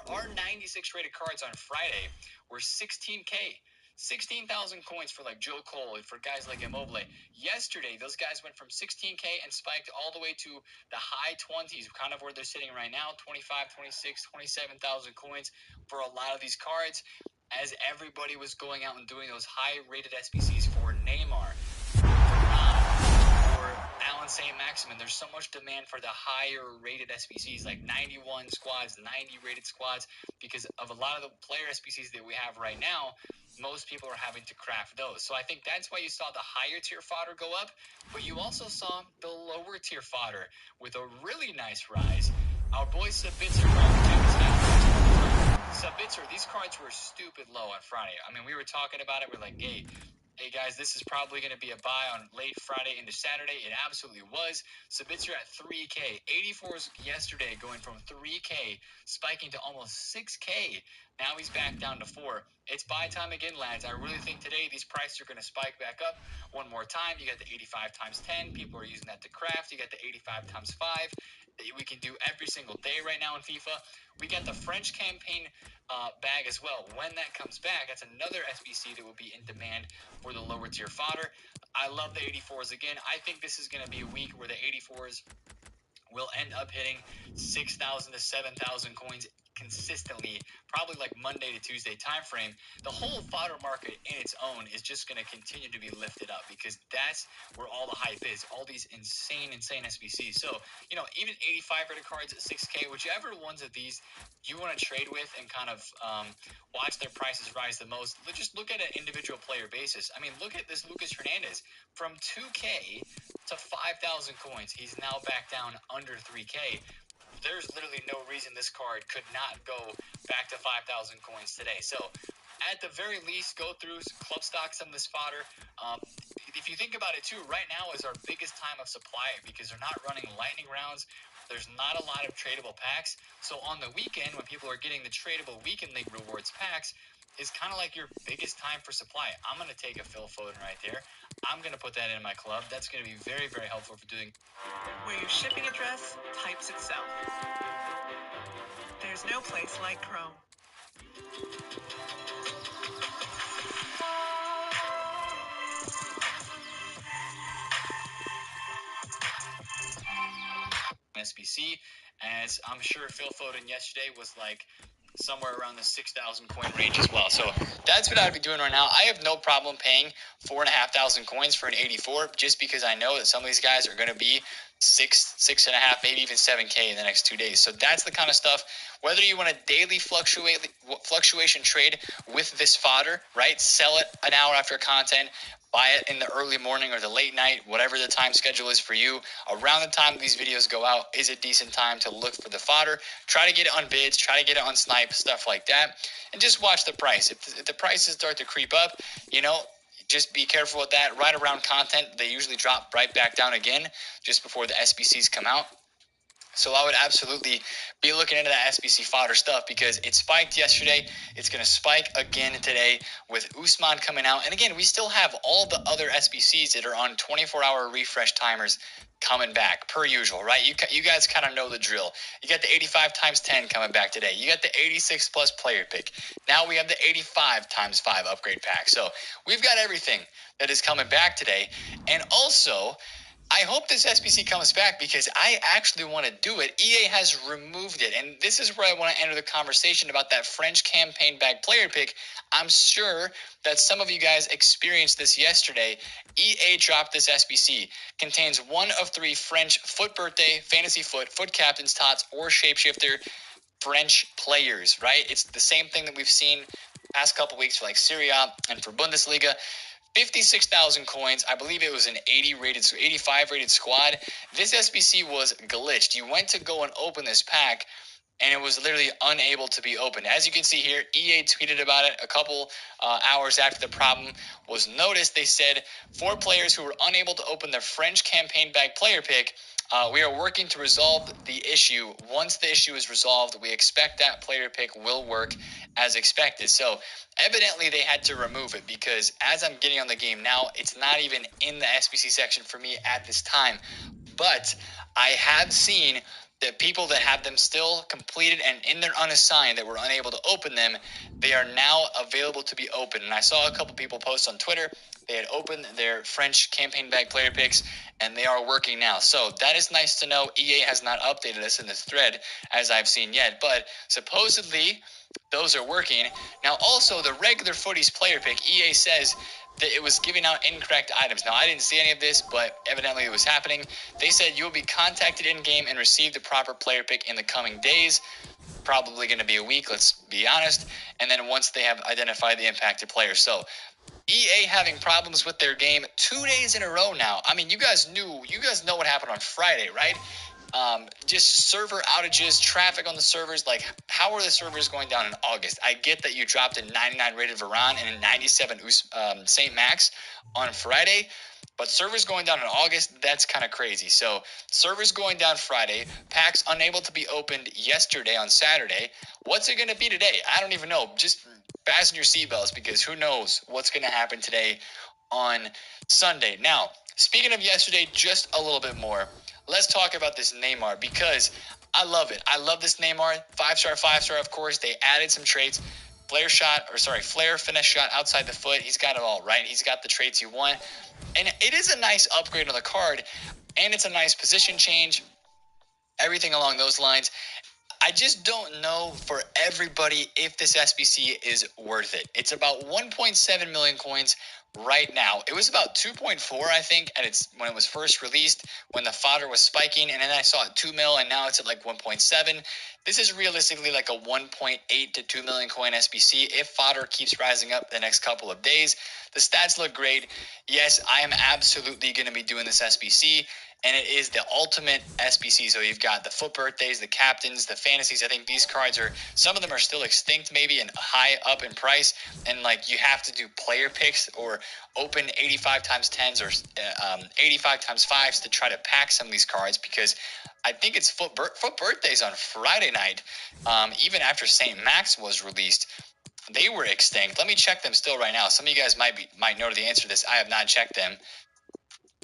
Our 96 rated cards on Friday were 16K. 16,000 coins for Joe Cole and for guys like Immobile. Yesterday, those guys went from 16K and spiked all the way to the high 20s, kind of where they're sitting right now, 25, 26, 27,000 coins for a lot of these cards, as everybody was going out and doing those high-rated SBCs for Neymar, for Alan on St. Maximin, there's so much demand for the higher rated SBCs, like 91 squads, 90 rated squads, because of a lot of the player SBCs that we have right now. Most people are having to craft those. So I think that's why you saw the higher tier fodder go up, but you also saw the lower tier fodder with a really nice rise. Our boy Sabitzer, these cards were stupid low on Friday. I mean, we were talking about it. We're like, hey guys, this is probably going to be a buy on late Friday into Saturday. It absolutely was. Sabitzer at 3K. 84s yesterday going from 3K spiking to almost 6K. Now he's back down to 4. It's buy time again, lads. I really think today these prices are going to spike back up one more time. You got the 85 times 10. People are using that to craft. You got the 85 times 5 that we can do every single day right now in FIFA. We got the French campaign bag as well. When that comes back, that's another SBC that will be in demand for the lower tier fodder. I love the 84s again. I think this is going to be a week where the 84s will end up hitting 6,000 to 7,000 coins consistently, probably like Monday to Tuesday time frame. The whole fodder market in its own is just going to continue to be lifted up because that's where all the hype is, all these insane SBCs. So, even 85 rated cards at 6K, whichever ones of these you want to trade with and kind of watch their prices rise the most, just look at an individual player basis. I mean, look at this Lucas Hernandez from 2K to 5,000 coins. He's now back down under 3K. There's literally no reason this card could not go back to 5,000 coins today. So, at the very least, go through club stock some of this fodder. If you think about it too, right now is our biggest time of supply because they're not running lightning rounds. There's not a lot of tradable packs. So on the weekend, when people are getting the tradable weekend league rewards packs, is kind of like your biggest time for supply. I'm going to take a Phil Foden right there. I'm going to put that in my club. That's going to be very, very helpful for doing.
Where your shipping address types itself. There's no place like Chrome.
SBC, as I'm sure Phil Foden yesterday was like somewhere around the 6,000 coin range as well. So that's what I'd be doing right now. I have no problem paying 4,500 coins for an 84 just because I know that some of these guys are going to be 6.5, maybe even 7K in the next 2 days. So that's the kind of stuff, whether you want a daily fluctuation trade with this fodder, right? Sell it an hour after content, buy it in the early morning or the late night, whatever the time schedule is for you. Around the time these videos go out is a decent time to look for the fodder. Try to get it on bids, try to get it on snipe, stuff like that. And just watch the price. If the prices start to creep up, just be careful with that. Right around content, they usually drop right back down again just before the SBCs come out. So I would absolutely be looking into that SBC fodder stuff because it spiked yesterday. It's going to spike again today with Usman coming out. And again, we still have all the other SBCs that are on 24-hour refresh timers coming back per usual, right? You guys kind of know the drill. You got the 85 times 10 coming back today. You got the 86 plus player pick. Now we have the 85 times 5 upgrade pack. So we've got everything that is coming back today. And also, I hope this SBC comes back because I actually want to do it. EA has removed it. And this is where I want to enter the conversation about that French campaign bag player pick. I'm sure that some of you guys experienced this yesterday. EA dropped this SBC. Contains one of 3 French foot birthday, fantasy foot captain's tots, or shapeshifter French players, right? It's the same thing that we've seen past couple weeks for like Serie A and for Bundesliga. 56,000 coins. I believe it was an 85 rated squad. This SBC was glitched. You went to go and open this pack, and it was literally unable to be opened. As you can see here, EA tweeted about it a couple hours after the problem was noticed. They said, for players who were unable to open their French campaign bag player pick, we are working to resolve the issue. Once the issue is resolved, we expect that player pick will work as expected. So evidently they had to remove it because as I'm getting on the game now, it's not even in the SBC section for me at this time. But I have seen that people that have them still completed and in their unassigned that were unable to open them, they are now available to be opened. And I saw a couple people post on Twitter. They had opened their French campaign bag player picks, and they are working now. So that is nice to know. EA has not updated us in this thread, as I've seen yet. But supposedly, those are working. Now, also, the regular footies player pick, EA says
that it was giving out incorrect items. Now, I didn't see any of this, but evidently it was happening. They said you'll be contacted in-game and receive the proper player pick in the coming days. Probably going to be a week, let's be honest. And then once they have identified the impacted players. So, EA having problems with their game 2 days in a row now. I mean, you guys know what happened on Friday, right? Just server outages, traffic on the servers. Like, how are the servers going down in August? I get that you dropped a 99 rated Varane and a 97 St. Max on Friday, but servers going down in August, that's kind of crazy. So, servers going down Friday, packs unable to be opened yesterday on Saturday. What's it going to be today? I don't even know. Just fasten your seatbelts, because who knows what's going to happen today on Sunday. Now, speaking of yesterday, just a little bit more. Let's talk about this Neymar, because I love it. I love this Neymar. 5-star, of course. They added some traits. Flare finish shot outside the foot. He's got it all, right? He's got the traits you want. And it is a nice upgrade on the card, and it's a nice position change, everything along those lines. I just don't know for everybody if this SBC is worth it. It's about 1.7 million coins right now. It was about 2.4, I think, when it was first released, when the fodder was spiking, and then I saw it 2 mil, and now it's at like 1.7. This is realistically like a 1.8 to 2 million coin SBC if fodder keeps rising up the next couple of days. The stats look great. Yes, I am absolutely going to be doing this SBC. And it is the ultimate SBC. So you've got the foot birthdays, the captains, the fantasies. I think these cards some of them are still extinct maybe and high up in price. And like you have to do player picks or open 85 times 10s or 85 times 5s to try to pack some of these cards, because I think it's foot birthdays on Friday night. Even after St. Max was released, they were extinct. Let me check them still right now. Some of you guys might know the answer to this. I have not checked them.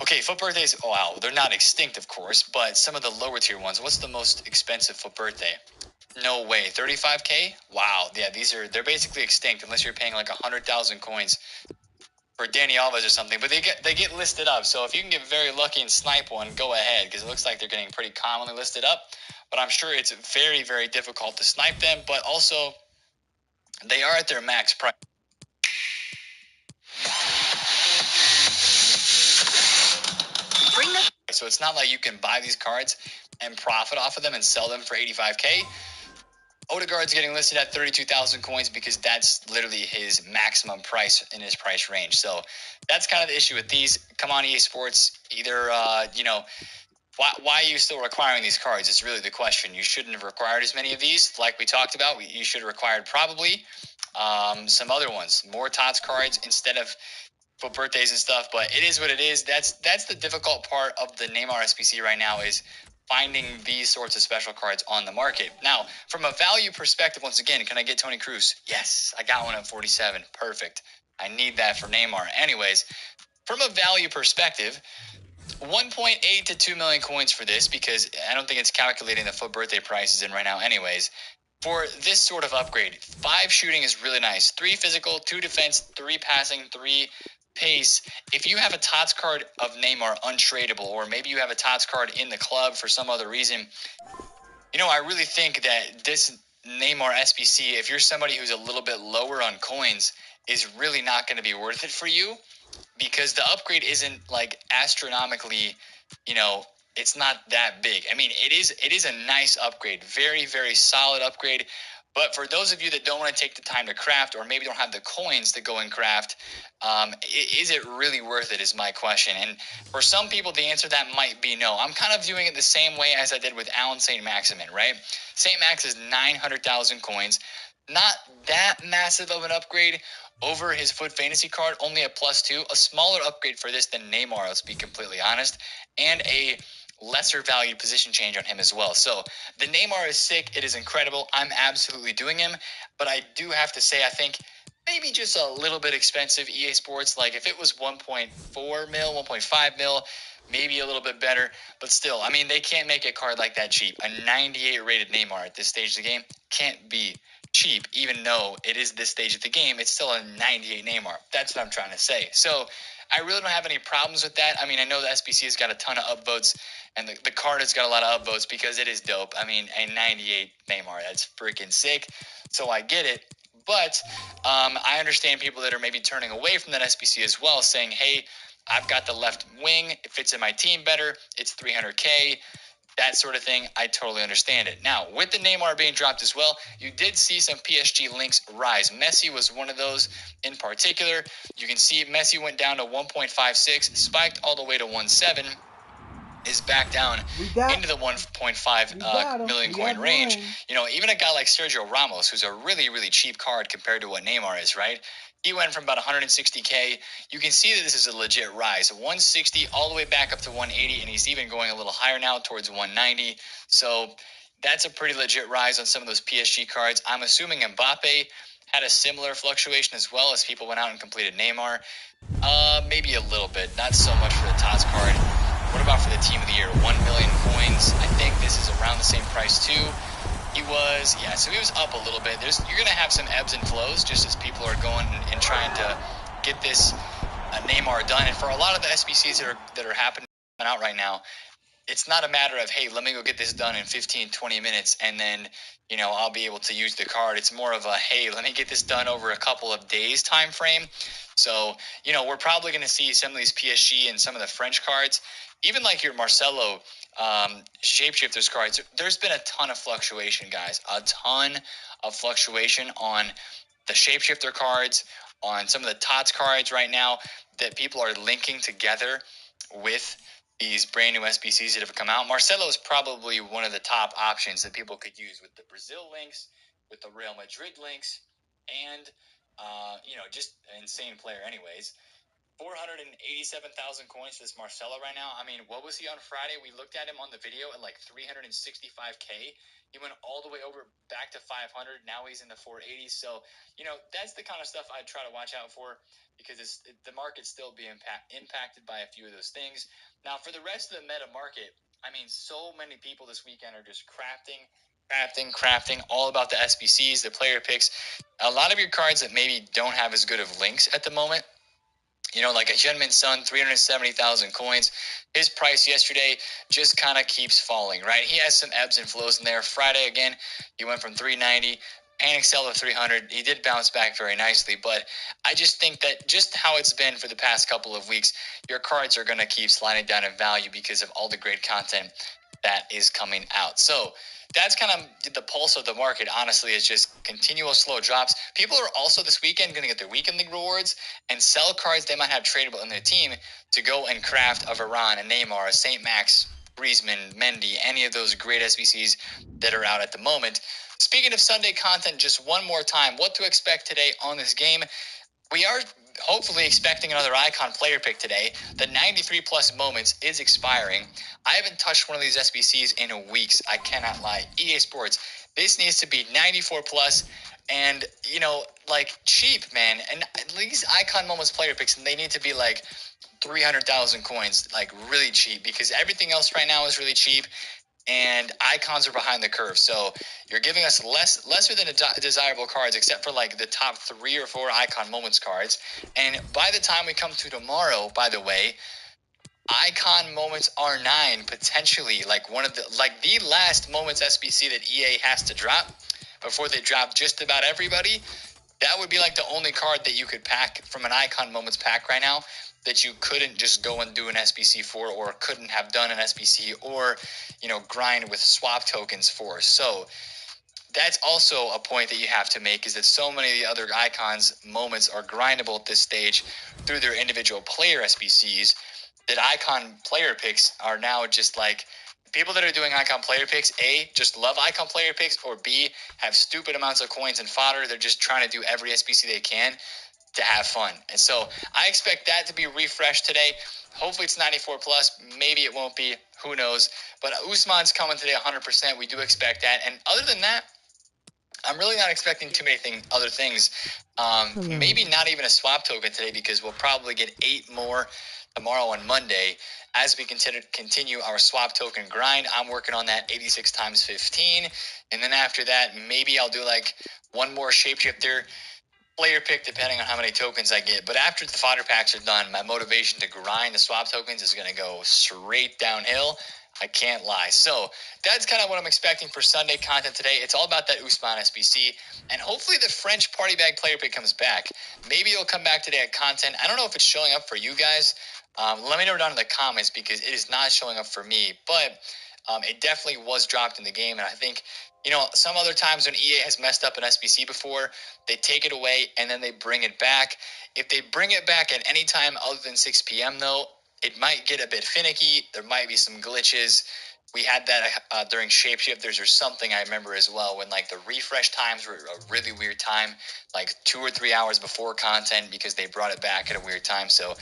Okay, foot birthdays, oh wow, they're not extinct, of course, but some of the lower tier ones. What's the most expensive foot birthday? No way, 35K? Wow, yeah, they're basically extinct unless you're paying like 100,000 coins for Dani Alves or something, but they get listed up. So if you can get very lucky and snipe one, go ahead, because it looks like they're getting pretty commonly listed up, but I'm sure it's very, very difficult to snipe them, but also they are at their max price. So it's not like you can buy these cards and profit off of them and sell them for 85K. Odegaard's getting listed at 32,000 coins because that's literally his maximum price in his price range. So that's kind of the issue with these. Come on, EA Sports. Either, why are you still requiring these cards is really the question. You shouldn't have required as many of these. Like we talked about, you should have required probably some other ones. More TOTS cards instead of for birthdays and stuff, but it is what it is. That's the difficult part of the Neymar SBC right now, is finding these sorts of special cards on the market. Now, from a value perspective, once again, can I get Toni Kroos? Yes, I got one at 47. Perfect. I need that for Neymar. Anyways, from a value perspective, 1.8 to 2 million coins for this, because I don't think it's calculating the foot birthday prices in right now anyways. For this sort of upgrade, 5 shooting is really nice. 3 physical, 2 defense, 3 passing, 3 pace. If you have a TOTS card of Neymar untradeable, or maybe you have a TOTS card in the club for some other reason, I really think that this Neymar SBC, if you're somebody who's a little bit lower on coins, is really not going to be worth it for you, because the upgrade isn't like astronomically, it's not that big. I mean, it is a nice upgrade, very, very solid upgrade. But for those of you that don't want to take the time to craft, or maybe don't have the coins to go and craft, is it really worth it is my question. And for some people, the answer to that might be no. I'm kind of viewing it the same way as I did with Allen St. Maximin, right? St. Max is 900,000 coins. Not that massive of an upgrade over his foot fantasy card, only a +2. A smaller upgrade for this than Neymar, let's be completely honest. And a lesser valued position change on him as well. So the Neymar is sick. It is incredible. I'm absolutely doing him. But I do have to say, I think maybe just a little bit expensive, EA Sports. Like if it was 1.4 mil, 1.5 mil, maybe a little bit better. But still, I mean, they can't make a card like that cheap. A 98 rated Neymar at this stage of the game can't be cheap. Even though it is this stage of the game, it's still a 98 Neymar. That's what I'm trying to say. So I really don't have any problems with that. I mean, I know the SBC has got a ton of upvotes, and the card has got a lot of upvotes because it is dope. I mean, a 98 Neymar, that's freaking sick. So I get it. But I understand people that are maybe turning away from that SBC as well, saying, hey, I've got the left wing. It fits in my team better. It's 300K. That sort of thing, I totally understand it. Now, with the Neymar being dropped as well, you did see some PSG links rise. Messi was one of those in particular. You can see Messi went down to 1.56, spiked all the way to 1.7, is back down into the 1.5 million coin range. You know, even a guy like Sergio Ramos, who's a really, really cheap card compared to what Neymar is, right? He went from about 160K. You can see that this is a legit rise. 160 all the way back up to 180, and he's even going a little higher now towards 190. So that's a pretty legit rise on some of those PSG cards. I'm assuming Mbappe had a similar fluctuation as well as people went out and completed Neymar. Maybe a little bit, not so much for the Tots card. What about for the team of the year? 1 million coins. I think this is around the same price too. He was up a little bit. You're going to have some ebbs and flows just as people are going and trying to get this Neymar done. And for a lot of the SBCs that are happening out right now, it's not a matter of, hey, let me go get this done in 15, 20 minutes and then, you know, I'll be able to use the card. It's more of a, hey, let me get this done over a couple of days time frame. So, you know, we're probably going to see some of these PSG and some of the French cards, even like your Marcelo Shapeshifters cards. There's been a ton of fluctuation, guys, a ton of fluctuation on the Shapeshifter cards, on some of the Tots cards right now that people are linking together with these brand new SBCs that have come out. Marcelo is probably one of the top options that people could use with the Brazil links, with the Real Madrid links, and you know, just an insane player anyways. 487,000 coins for this Marcelo right now. I mean, what was he on Friday? We looked at him on the video at like 365K. He went all the way over back to 500. Now he's in the 480s. So, you know, that's the kind of stuff I'd try to watch out for because the market's still being impacted by a few of those things. Now, for the rest of the meta market, I mean, so many people this weekend are just crafting all about the SBCs, the player picks. A lot of your cards that maybe don't have as good of links at the moment. You know, like a Heung-min Son, 370,000 coins. His price yesterday just kind of keeps falling, right? He has some ebbs and flows in there. Friday, again, he went from 390 and excelled to 300. He did bounce back very nicely, but I just think that just how it's been for the past couple of weeks, your cards are going to keep sliding down in value because of all the great content that is coming out. So that's kind of the pulse of the market, honestly, is just continual slow drops. People are also this weekend going to get their weekend league rewards and sell cards they might have tradable in their team to go and craft a Varane, a Neymar, a St. Max, Griezmann, Mendy, any of those great SBCs that are out at the moment. Speaking of Sunday content, just one more time, what to expect today on this game. We are hopefully expecting another icon player pick today. The 93 plus moments is expiring. I haven't touched one of these SBCs in weeks. I cannot lie. EA Sports, this needs to be 94 plus and, you know, like cheap, man. And these icon moments player picks, and they need to be like 300,000 coins, like really cheap, because everything else right now is really cheap. And icons are behind the curve, so you're giving us lesser than desirable cards, except for like the top 3 or 4 icon moments cards. And by the time we come to tomorrow, by the way, icon moments R9 potentially like the last moments SBC that EA has to drop before they drop just about everybody. That would be like the only card that you could pack from an icon moments pack right now that you couldn't just go and do an SBC for, or couldn't have done an SBC, or, you know, grind with swap tokens for. So that's also a point that you have to make, is that so many of the other icons moments are grindable at this stage through their individual player SBCs, that icon player picks are now just like, people that are doing icon player picks, A, just love icon player picks, or B, have stupid amounts of coins and fodder. They're just trying to do every SBC they can to have fun. And so I expect that to be refreshed today. Hopefully it's 94 plus. Maybe it won't be. Who knows? But Usman's coming today 100%. We do expect that. And other than that, I'm really not expecting too many other things. Maybe not even a swap token today, because we'll probably get 8 more tomorrow on Monday as we continue our swap token grind. I'm working on that 86 times 15. And then after that, maybe I'll do like one more shapeshifter player pick, depending on how many tokens I get. But after the fodder packs are done, my motivation to grind the swap tokens is going to go straight downhill. I can't lie. So that's kind of what I'm expecting for Sunday content today. It's all about that Usman SBC, and hopefully the French party bag player pick comes back. Maybe it'll come back today at content. I don't know if it's showing up for you guys. Let me know down in the comments because it is not showing up for me, but it definitely was dropped in the game, and I think, some other times when EA has messed up an SBC before, they take it away and then they bring it back. If they bring it back at any time other than 6 p.m., though, it might get a bit finicky. There might be some glitches. We had that during Shapeshifters or something, I remember as well, when the refresh times were a really weird time, 2 or 3 hours before content because they brought it back at a weird time. So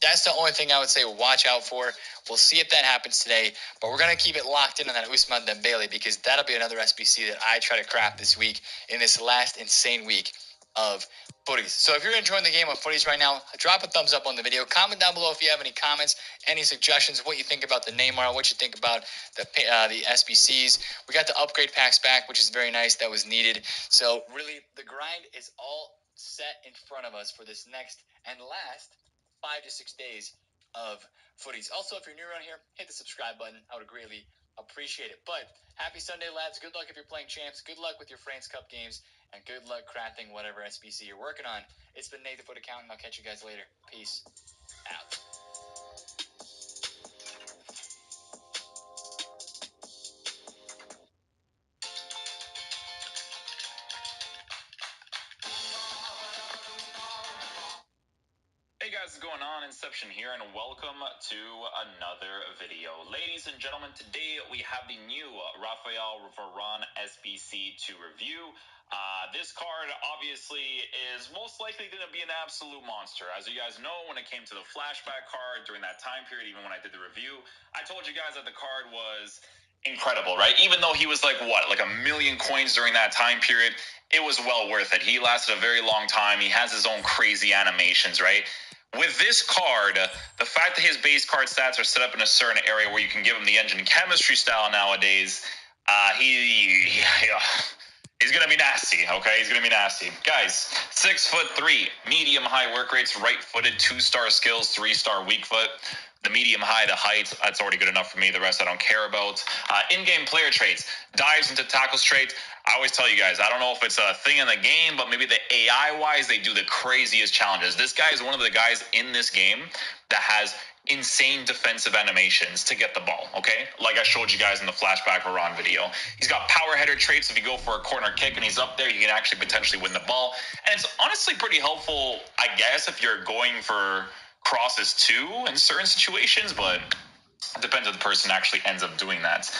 that's the only thing I would say watch out for. We'll see if that happens today, but we're going to keep it locked in on that Usman Dembele because that'll be another SBC that I try to craft this week in this last insane week of footies. So if you're enjoying the game of footies right now, drop a thumbs up on the video. Comment down below if you have any comments, any suggestions, what you think about the Neymar, what you think about the SBCs. We got the upgrade packs back, which is very nice. That was needed. So really, the grind is all set in front of us for this next and last 5 to 6 days of footies. Also, if you're new around here, hit the subscribe button. I would greatly appreciate it. But happy Sunday, lads. Good luck if you're playing champs. Good luck with your France Cup games. And good luck crafting whatever SBC you're working on. It's been Nate the Foot Accountant. I'll catch you guys later. Peace out.
Hey guys, what's going on? Inception here, and welcome to another video. Ladies and gentlemen, today we have the new Raphael Varane SBC to review. This card obviously is most likely going to be an absolute monster. As you guys know, when it came to the flashback card during that time period, even when I did the review, I told you guys that the card was incredible, right? Even though he was like a million coins during that time period, it was well worth it. He lasted a very long time. He has his own crazy animations, right? With this card, the fact that his base card stats are set up in a certain area where you can give him the engine chemistry style nowadays, he's going to be nasty, okay? He's going to be nasty. Guys, 6'3", medium-high work rates, right-footed, 2-star skills, 3-star weak foot. The medium-high, the height, that's already good enough for me. The rest I don't care about. In-game player traits, dives into tackles traits. I always tell you guys, I don't know if it's a thing in the game, but maybe the AI-wise, they do the craziest challenges. This guy is one of the guys in this game that has insane defensive animations to get the ball, okay? Like I showed you guys in the flashback Varane video. He's got power header traits. If you go for a corner kick and he's up there, you can actually potentially win the ball. And it's honestly pretty helpful, I guess, if you're going for crosses too in certain situations, but it depends if the person actually ends up doing that.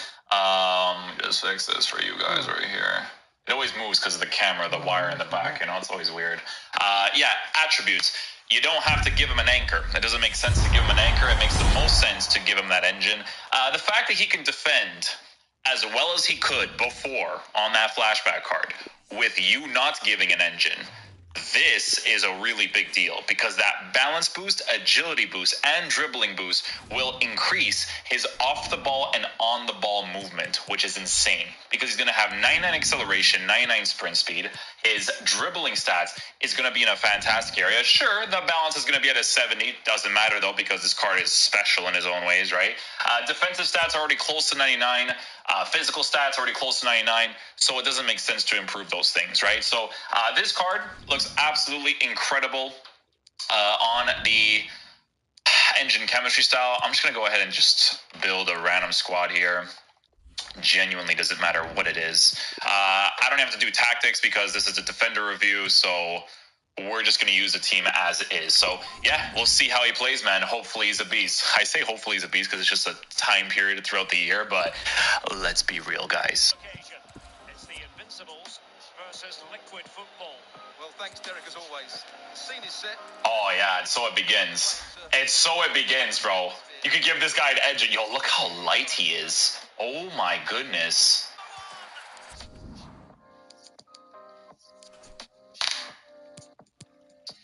Just fix this for you guys right here. It always moves because of the camera, the wire in the back, it's always weird. Yeah, attributes. You don't have to give him an anchor. It doesn't make sense to give him an anchor. It makes the most sense to give him that engine. The fact that he can defend as well as he could before on that flashback card with you not giving an engine, this is a really big deal because that balance boost, agility boost, and dribbling boost will increase his off-the-ball and on-the-ball movement, which is insane because he's going to have 99 acceleration, 99 sprint speed. His dribbling stats is going to be in a fantastic area. Sure, the balance is going to be at a 70. Doesn't matter, though, because this card is special in his own ways, right? Defensive stats are already close to 99. Physical stats already close to 99, so it doesn't make sense to improve those things, right? So this card looks absolutely incredible on the engine chemistry style. I'm just going to go ahead and just build a random squad here. Genuinely doesn't matter what it is. I don't have to do tactics because this is a defender review, so we're just going to use the team as is. So, yeah, we'll see how he plays, man. Hopefully he's a beast. I say hopefully he's a beast because it's just a time period throughout the year, but let's be real, guys.
It's the Invincibles versus Liquid Football.
Well, thanks, Derek, as always. The scene is set.
Oh, yeah, and so it begins. It's so it begins, bro. You could give this guy an edge, and yo, look how light he is. Oh, my goodness.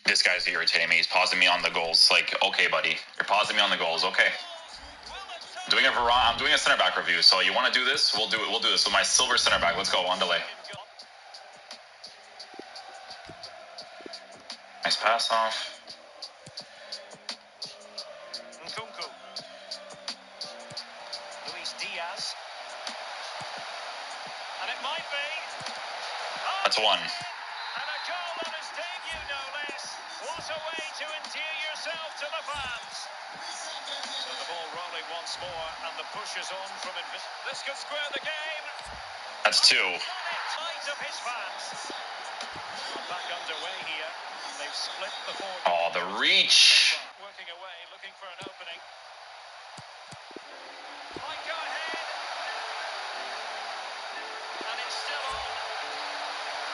This guy's irritating me. He's pausing me on the goals. Like, okay, buddy, you're pausing me on the goals. Okay. I'm doing a center back review. So you want to do this? We'll do it. We'll do this with my silver center back. Let's go on delay. Nice pass off.
Nkunku. Luis Diaz.
one.
And a goal on his debut, no less. What a way to endear yourself to the fans. So the ball rolling once more, and the push is on from This could square the game.
That's two.
Minds of his fans. Back underway here. They've split the forward.
Oh, the reach.
Working away, looking for an opening. Might go ahead. And it's still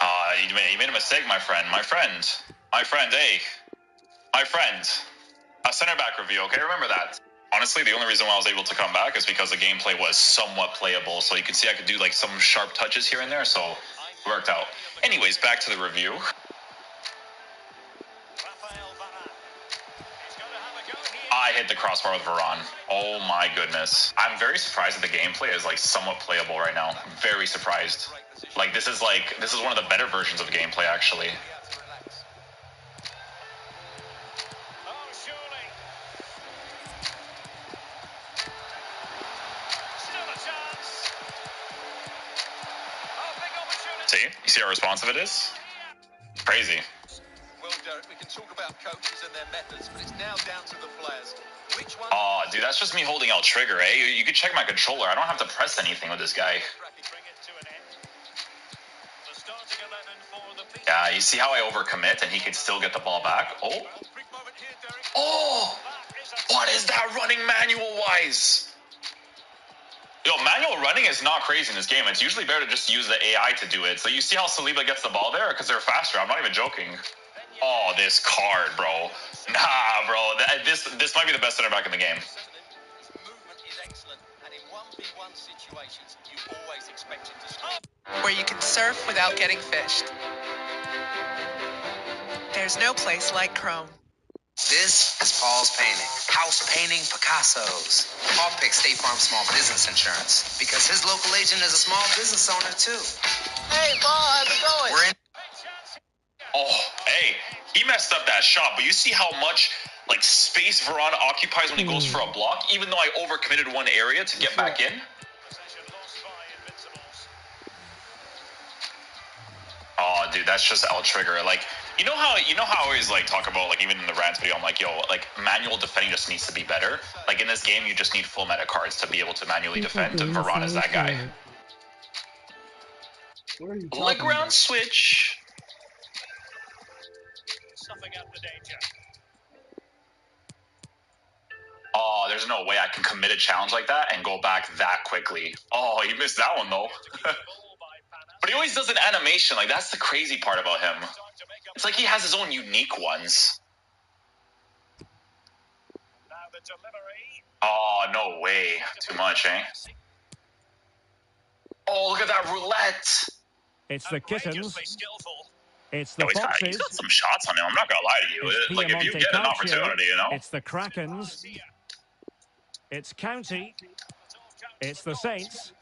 on.
You made a mistake, my friend. My friend, hey. My friend. A center back review, okay? Remember that. Honestly, the only reason why I was able to come back is because the gameplay was somewhat playable. So you can see I could do like some sharp touches here and there, so it worked out. Anyways, back to the review. I hit the crossbar with Varane. Oh my goodness. I'm very surprised that the gameplay is like somewhat playable right now. Very surprised. Like this is one of the better versions of gameplay actually. See? You see how responsive it is? Crazy.
Well, Derek, we can talk about coaches and their methods, but it's now down to the players. Which one?
Oh, dude, that's just me holding out trigger, eh? You can check my controller. I don't have to press anything with this guy. Yeah, you see how I overcommit and he can still get the ball back? Oh! Oh! What is that running manual-wise? Yo, manual running is not crazy in this game. It's usually better to just use the AI to do it. So you see how Saliba gets the ball there? Because they're faster. I'm not even joking. Oh, this card, bro. Nah, bro. This might be the best center back in the game.
Movement is excellent, and in 1v1 situations, you always expect him to score.
Where you can surf without getting fished. There's no place like Chrome.
This is Paul's Painting. House painting Picasso's. Paul picks State Farm Small Business Insurance because his local agent is a small business owner too. Hey, Paul, how's it going? We're in.
Oh, hey, he messed up that shot, but you see how much like space Varane occupies when he goes for a block, even though I overcommitted one area to get back in? Oh, dude, that's just L trigger. Like, you know how I always like talk about like even in the rants video, I'm like, yo, like manual defending just needs to be better. Like in this game, you just need full meta cards to be able to manually defend, and Varane is that guy. Leg round switch. Oh, there's no way I can commit a challenge like that and go back that quickly. Oh, he missed that one though. But he always does an animation. Like that's the crazy part about him. It's like he has his own unique ones. Oh, no way. Too much, eh? Oh, look at that roulette.
It's the kittens. It's the
foxes. He's got some shots on him. I'm not going to lie to you.
It's
like, if you get an opportunity, you know?
It's the Krakens. It's County. It's the Saints.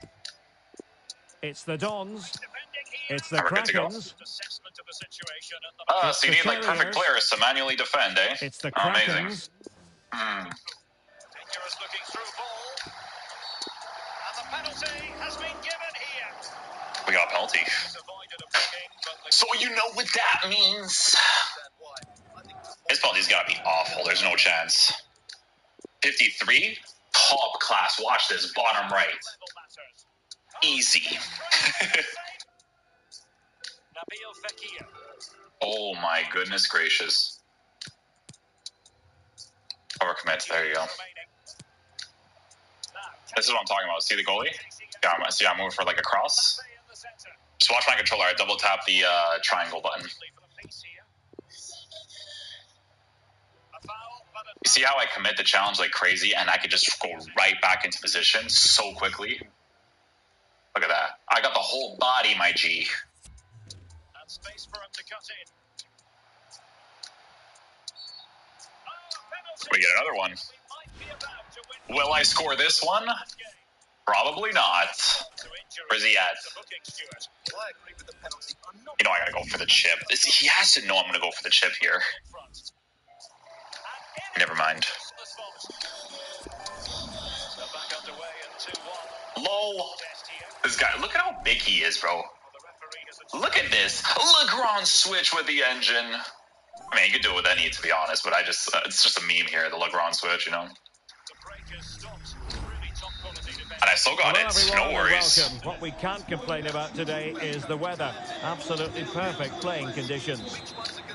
It's the Dons. It's the Krakens.
So you need like perfect players to manually defend, eh?
It's the
Krakens.
Amazing.
We got a penalty. So you know what that means. This penalty's got to be awful. There's no chance. 53? Top class. Watch this. Bottom right. Easy. Oh my goodness gracious. Overcommit. There you go. This is what I'm talking about. See the goalie? Yeah, see I'm moving for like a cross. Just watch my controller. I double tap the triangle button. You see how I commit the challenge like crazy and I could just go right back into position so quickly? Look at that. I got the whole body, my G. We get another one. Will I score this one? Probably not. Where's he at? You know I gotta go for the chip. He has to know I'm gonna go for the chip here. Never mind. Low. This guy, look at how big he is, bro. Look at this. Legrand switch with the engine. I mean, you could do it with any, to be honest, but it's just a meme here, the Legrand switch, you know? And I still got it, no worries.
Welcome. What we can't complain about today is the weather. Absolutely perfect playing conditions.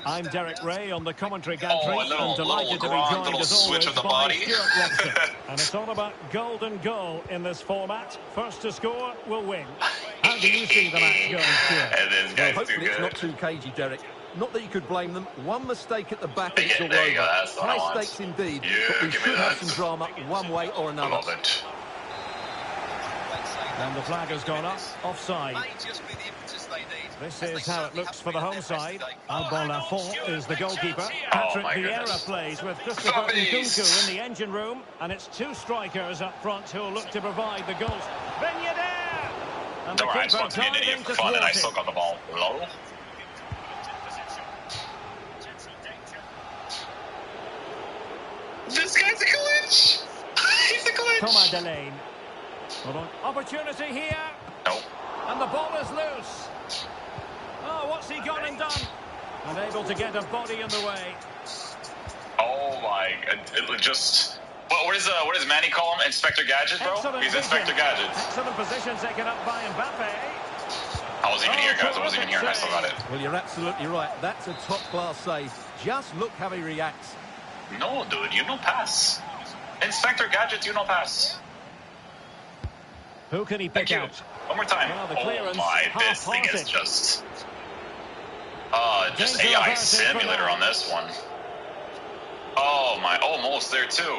I'm Derek Ray on the commentary gantry. I'm delighted to be joined as always by Stuart Robson. And it's all about golden goal in this format. First to score will win. How do you see the match going, Stuart?
And this guy's
hopefully
too good.
It's not too cagey, Derek. Not that you could blame them. One mistake at the back and it's all
There you go,
over.
that's what I
High
want.
stakes indeed,
Yeah,
but we
give me
should have
that.
some drama one way or
I
another.
love it.
And the flag has gone up. Offside. This is how it looks for the home side. Alban Lafont is the goalkeeper. Patrick
my
Vieira
goodness.
plays with Christopher Nkunku in the engine room. And it's two strikers up front who will look to provide the goals. Ben Yedder! And the
Don't worry, I just
keeper
want to be an idiot
diving
for
to
fun, and I
thwart
still
it.
got the ball. Lol. This guy's a glitch. He's a glitch.
Thomas Delaney. Hold on. Opportunity here.
Nope.
And the ball is loose. Oh, what's he gone and done? And able to get a body in the way.
Oh my! It just. What does Manny call him? Inspector Gadget, bro?
Excellent
He's
vision.
Inspector Gadget.
Excellent position taken up by Mbappe.
I wasn't even here, guys. I wasn't even here, and I still got it.
Well, you're absolutely right. That's a top-class save. Just look how he reacts.
No, dude, you no pass. Inspector Gadget, you no pass.
Who can he pick out?
One more time.
Well, the clearance,
Oh my, this thing is
half-hearted.
just
Danger
AI
averted for
simulator
now.
on this one. Oh my, almost there too.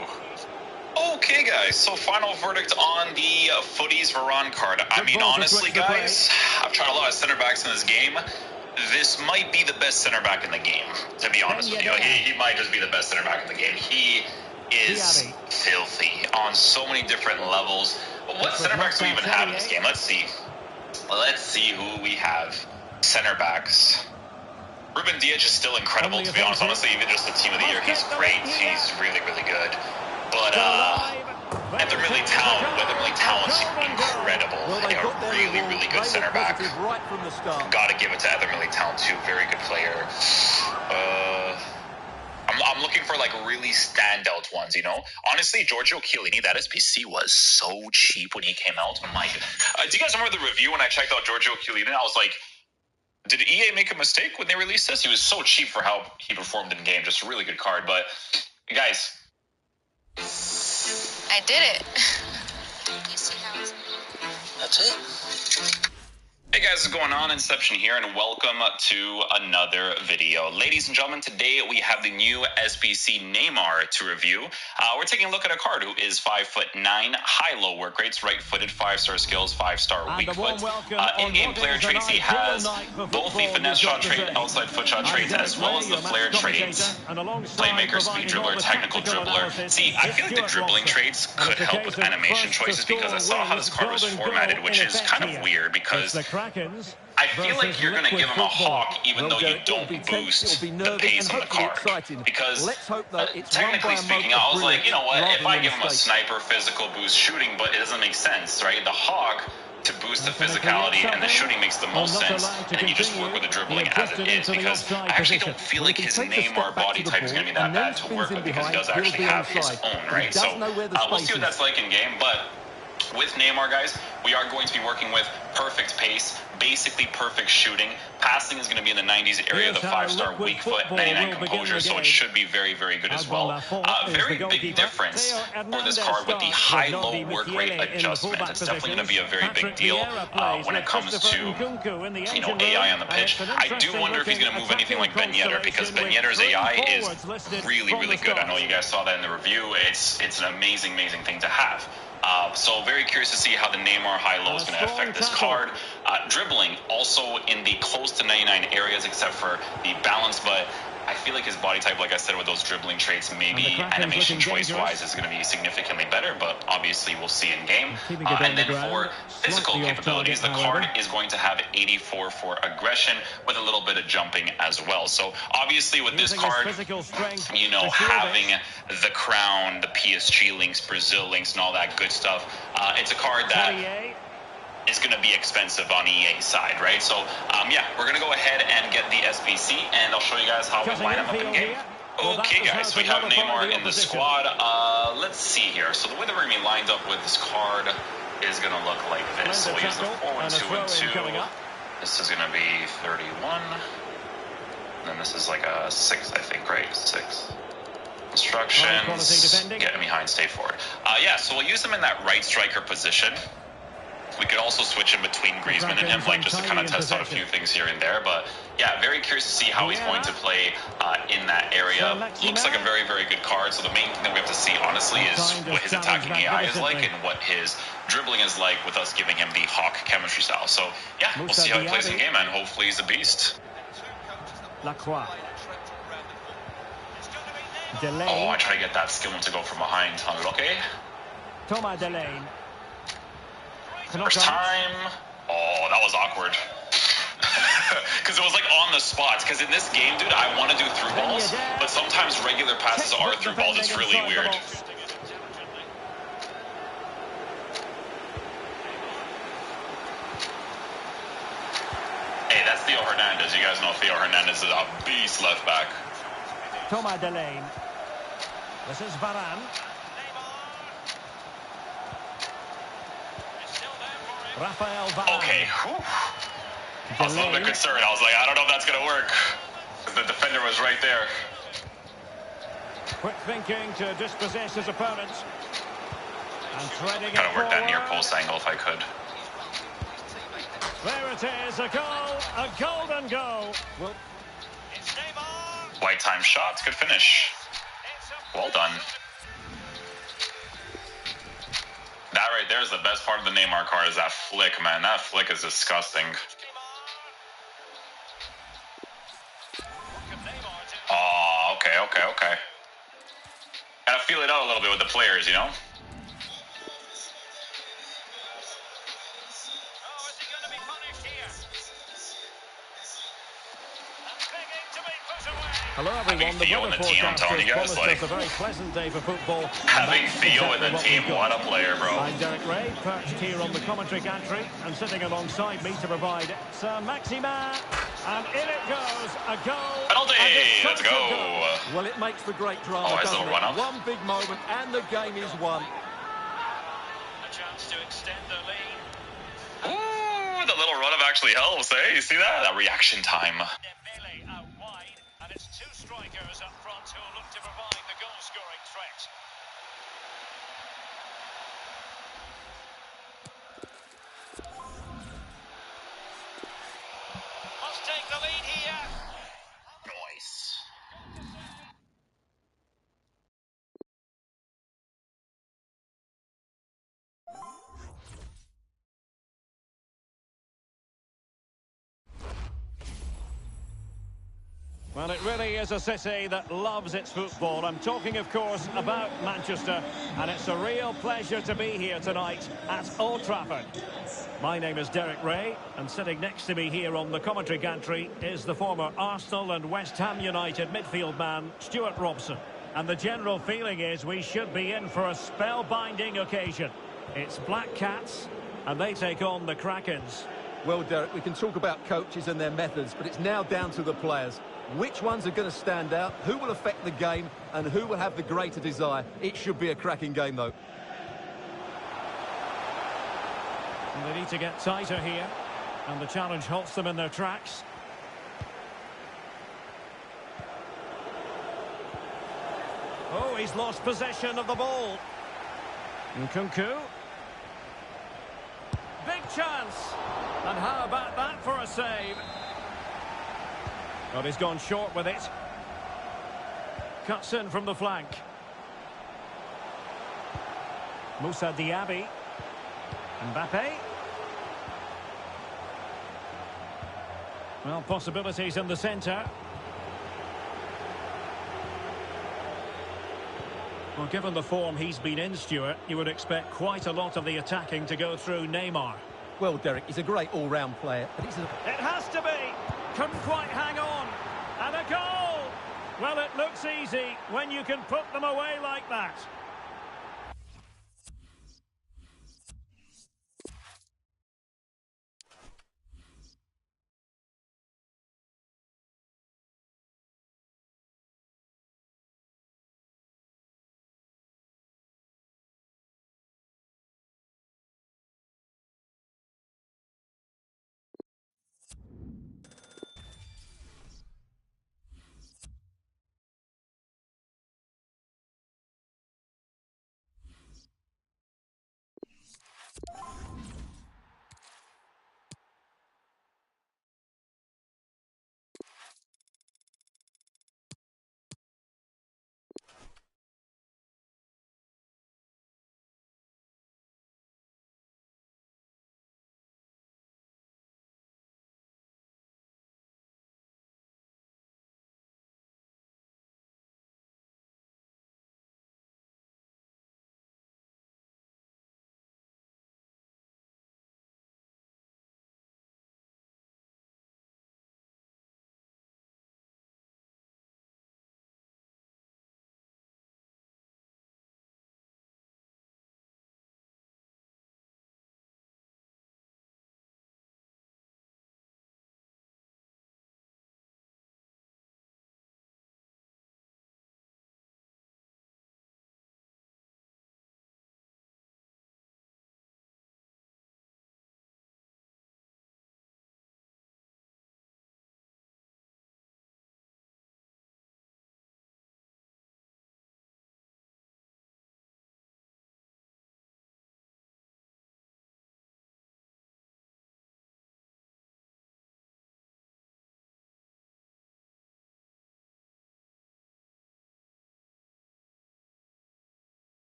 Okay, guys, so final verdict on the Footies Varane card. I mean,
ball to
honestly,
switch the
guys, I've tried a lot of center backs in this game. This might be the best center back in the game, to be honest with you. He might just be the best center back in the game. He is filthy on so many different levels. But what center backs do we even have in this game? Let's see. Let's see who we have. Center backs. Ruben Diaz is still incredible, to be honest. Honestly, even just the team of the year, he's great. He's really, really good. But Ether Militão's incredible. They are really, really good center back.
Right from the start.
Gotta give it to Ether Militão too. Very good player. I'm looking for like really standout ones, you know. Honestly, Giorgio Chiellini, that SBC was so cheap when he came out. Oh my God. Do you guys remember the review when I checked out Giorgio Chiellini? I was like, did EA make a mistake when they released this? He was so cheap for how he performed in game. Just a really good card. But guys,
I did it.
That's it.
hey guys, what's going on? Inception here, and welcome to another video. Ladies and gentlemen, today we have the new SBC Neymar to review. We're taking a look at a card who is 5'9", high-low work rates, right-footed, 5-star skills, 5-star weak foot. In-game player traits, he has both the finesse shot trait, outside foot shot traits, as well as the flair traits. Playmaker, speed dribbler, technical dribbler. See, I feel like the dribbling traits could help with animation choices because I saw how this card was formatted, which is kind of weird because I feel like you're going to give him a hawk even though you don't boost the pace on the card. Because technically speaking, I was like, you know what, if I give him a sniper, physical boost, shooting, but it doesn't make sense, right? The hawk to boost the physicality and the shooting makes the most sense, and then you just work with the dribbling as it is, because I actually don't feel like his Neymar body type is going to be that bad to work with because he does actually have his own, right? So we'll see what that's like in game, but with Neymar, guys, we are going to be working with perfect pace, basically perfect shooting. Passing is going to be in the 90s area, the 5-star weak foot, 99 composure, so it should be very, very good as well. Very big difference for this card with the high-low work rate adjustment. It's definitely going to be a very big deal when it comes to, you know, AI on the pitch. I do wonder if he's going to move anything like Ben Yedder, because Ben Yedder's AI is really, really good. I know you guys saw that in the review. It's an amazing, amazing thing to have. So very curious to see how the Neymar high-low is going to affect this card. Dribbling also in the close to 99 areas except for the balance, but I feel like his body type, like I said, with those dribbling traits, maybe animation choice-wise is going to be significantly better, but obviously we'll see in game. And then for physical capabilities, the card is going to have 84 for aggression with a little bit of jumping as well. So obviously with this card, you know, having the crown, the PSG links, Brazil links, and all that good stuff, it's a card that is going to be expensive on EA's side, right? So, yeah, we're going to go ahead and get the SBC, and I'll show you guys how we line them up in game. Okay, guys, we have Neymar in the squad. Let's see here. So the way that we're going to be lined up with this card is going to look like this. So we'll use the 4-1-2-2. This is going to be 31. And then this is like a 6, I think, right? 6. Instructions. Get behind, stay forward. Yeah, so we'll use them in that right striker position. We could also switch in between Griezmann and him, like just to kind of test out a few things here and there. But yeah, very curious to see how he's going to play in that area. Looks like a very, very good card. So the main thing that we have to see, honestly, is what his attacking AI is like and what his dribbling is like with us giving him the Hawk chemistry style. So yeah, we'll see how he plays in game, and hopefully he's a beast.
Lacroix.
Oh, I try to get that skill to go from behind. Okay.
Thomas Delaney.
First time. Oh, that was awkward. Because it was like on the spot. Because in this game, dude, I want to do through balls, but sometimes regular passes are through balls. It's really weird. Hey, that's Theo Hernandez. You guys know Theo Hernandez is a beast left back.
Thomas Delaney. This is Varane. Rafael Varane.
Okay. Whew. I was a little bit concerned. I was like, I don't know if that's going to work. The defender was right there.
Quick thinking to dispossess his opponents. And threading
Gotta work that near post angle if I could.
There it is, a goal, a golden goal. Well,
White time shots, good finish. Well done. That right there is the best part of the Neymar card, is that flick, man. That flick is disgusting. Oh, okay. Gotta feel it out a little bit with the players, you know?
hello everyone.
Having Theo in the team, I'm telling you guys, like,
a very pleasant day for football.
Having Theo in the team, what a player, bro.
I'm Derek Ray, perched here on the commentary gantry, and sitting alongside me to provide Sir Maximin, and in it goes, a goal.
Penalty, let's go.
Well, it makes for great drama, doesn't it? One big moment, and the game is won.
A chance to extend the lead.
Ooh, the little run-up actually helps, eh? You see that? That reaction time.
Strikers up front who look to provide the goal-scoring threat. Must take the lead here.
Nice.
Well, it really is a city that loves its football. I'm talking, of course, about Manchester, and it's a real pleasure to be here tonight at Old Trafford. My name is Derek Ray, and sitting next to me here on the commentary gantry is the former Arsenal and West Ham United midfield man, Stuart Robson. And the general feeling is we should be in for a spellbinding occasion. It's Black Cats, and they take on the Krakens.
Well, Derek, we can talk about coaches and their methods, but it's now down to the players. Which ones are going to stand out, who will affect the game, and who will have the greater desire? It should be a cracking game, though.
And they need to get tighter here, and the challenge halts them in their tracks. Oh, he's lost possession of the ball. Nkunku. Big chance. And how about that for a save? But he's gone short with it. Cuts in from the flank. Moussa Diaby. Mbappe. Well, possibilities in the centre. Well, given the form he's been in, Stuart, you would expect quite a lot of the attacking to go through Neymar.
Well, Derek, he's a great all-round player, but he's
It has to be! Couldn't quite hang on. And a goal! Well, it looks easy when you can put them away like that.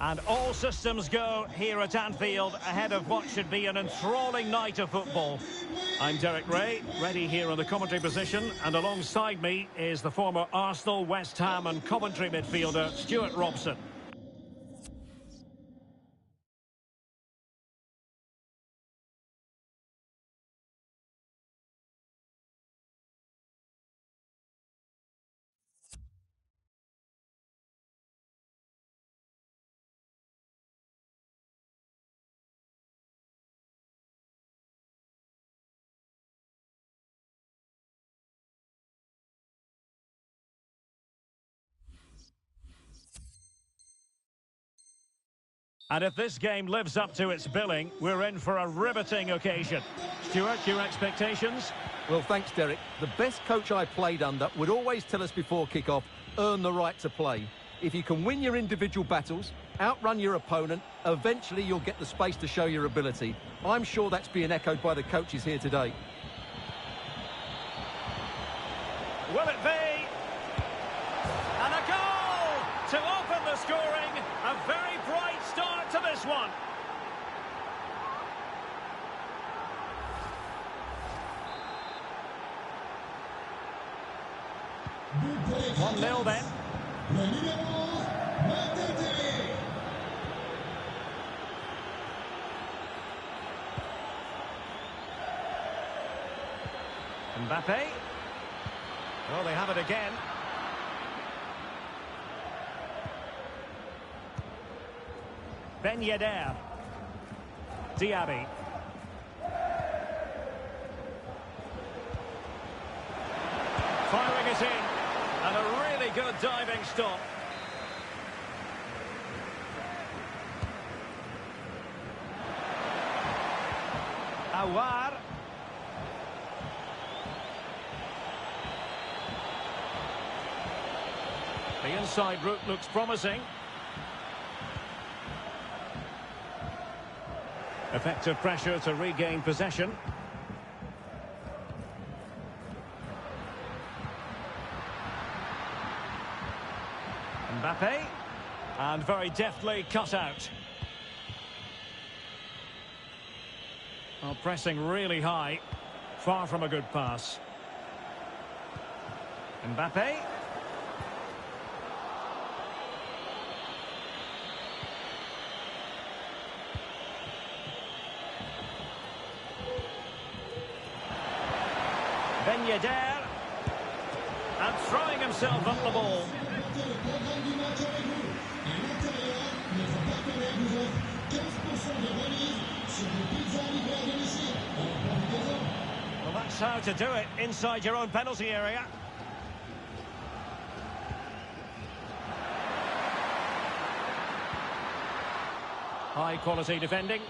And all systems go here at Anfield ahead of what should be an enthralling night of football. I'm Derek Ray, ready here on the commentary position, and alongside me is the former Arsenal, West Ham and Coventry midfielder Stuart Robson. And if this game lives up to its billing, we're in for a riveting occasion. Stuart, your expectations?
Well, thanks, Derek. The best coach I played under would always tell us before kick-off, earn the right to play. If you can win your individual battles, outrun your opponent, eventually you'll get the space to show your ability. I'm sure that's being echoed by the coaches here today.
Will it be? And a goal to open the scoring. A very bright start to this one. One 0 then. Mbappe. Oh, they have it again. Ben Yedder. Diaby. Firing it in. And a really good diving stop. Aouar. The inside route looks promising. Effective pressure to regain possession. Mbappe. And very deftly cut out. Well, pressing really high. Far from a good pass. Mbappe. Ben Yedder. And throwing himself up the ball. Well, that's how to do it inside your own penalty area. High quality defending.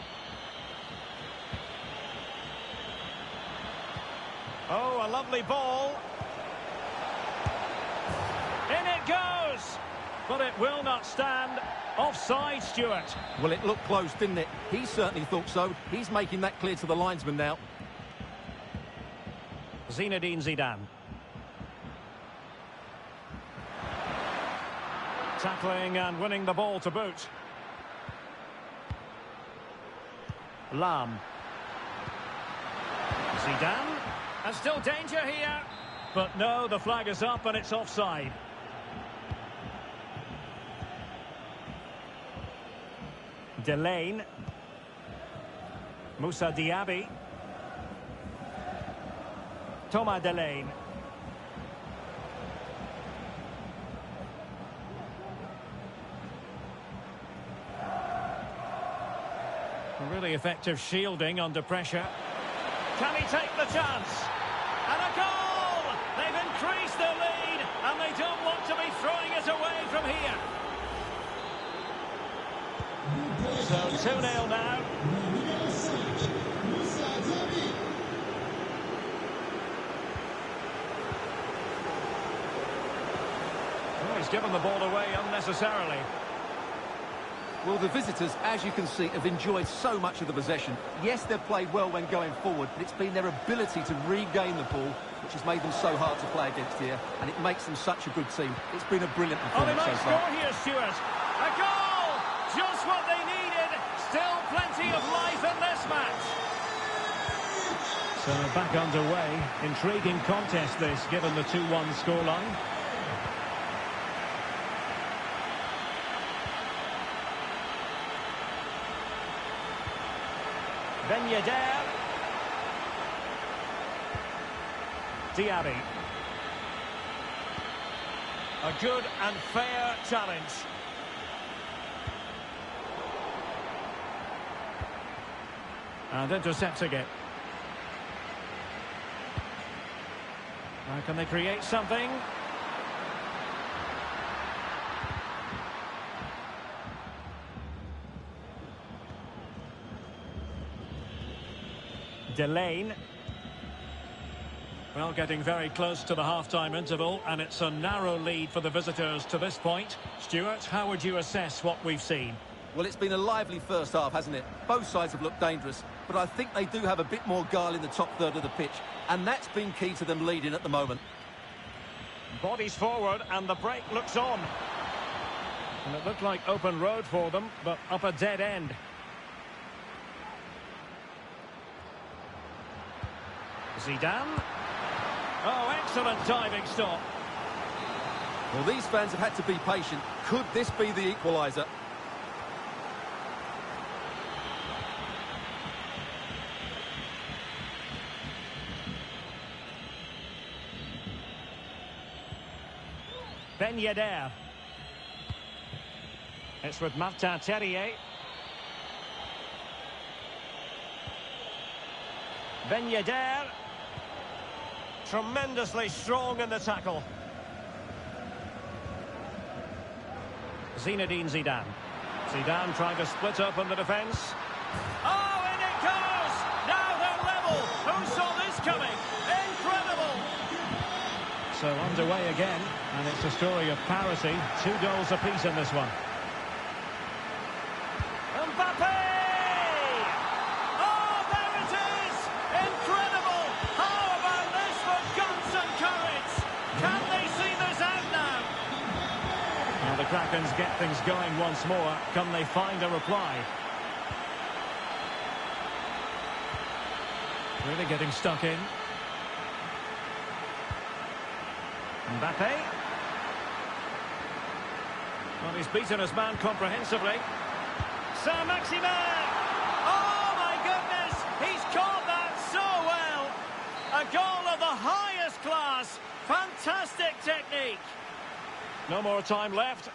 Oh, a lovely ball. In it goes! But it will not stand. Offside, Stuart.
Well, it looked close, didn't it? He certainly thought so. He's making that clear to the linesman now.
Zinedine Zidane. Tackling and winning the ball to boot. Lam. Zidane. And still danger here. But no, the flag is up and it's offside. Delaney. Moussa Diaby. Thomas Delaney. Really effective shielding under pressure. Can he take the chance? And a goal! They've increased their lead, and they don't want to be throwing it away from here. So 2-0 now. Oh, he's given the ball away unnecessarily.
Well, the visitors, as you can see, have enjoyed so much of the possession. Yes, they've played well when going forward, but it's been their ability to regain the ball which has made them so hard to play against here, and it makes them such a good team. It's been a brilliant performance so far.
Oh, they might score here, Stuart. A goal! plenty of life in this match. So back underway. Intriguing contest this, given the 2-1 scoreline. Ben Yedder. Diaby. A good and fair challenge. And intercepting it. Now can they create something? Delane. Well, getting very close to the half-time interval, and it's a narrow lead for the visitors to this point. Stuart, how would you assess what we've seen?
Well, it's been a lively first half, hasn't it? Both sides have looked dangerous, but I think they do have a bit more guile in the top third of the pitch, and that's been key to them leading at the moment.
Bodies forward, and the break looks on. And it looked like open road for them, but up a dead end. Zidane. Oh, excellent diving stop.
Well, these fans have had to be patient. Could this be the equaliser?
Ben Yedder. It's with Martin Terrier. Ben Yedder. Tremendously strong in the tackle. Zinedine Zidane. Zidane trying to split open the defence. Oh, and it goes! Now they're level. Who saw this coming? Incredible! So underway again, and it's a story of parity. 2 goals apiece in this one. Mbappe! Oh, there it is! Incredible! How about this for guts and courage? Can they see this out now? Now the Krakens get things going once more. Can they find a reply? Really getting stuck in. Mbappe. Well, he's beaten his man comprehensively. Saint-Maximin! Oh, my goodness! He's caught that so well! A goal of the highest class. Fantastic technique. No more time left.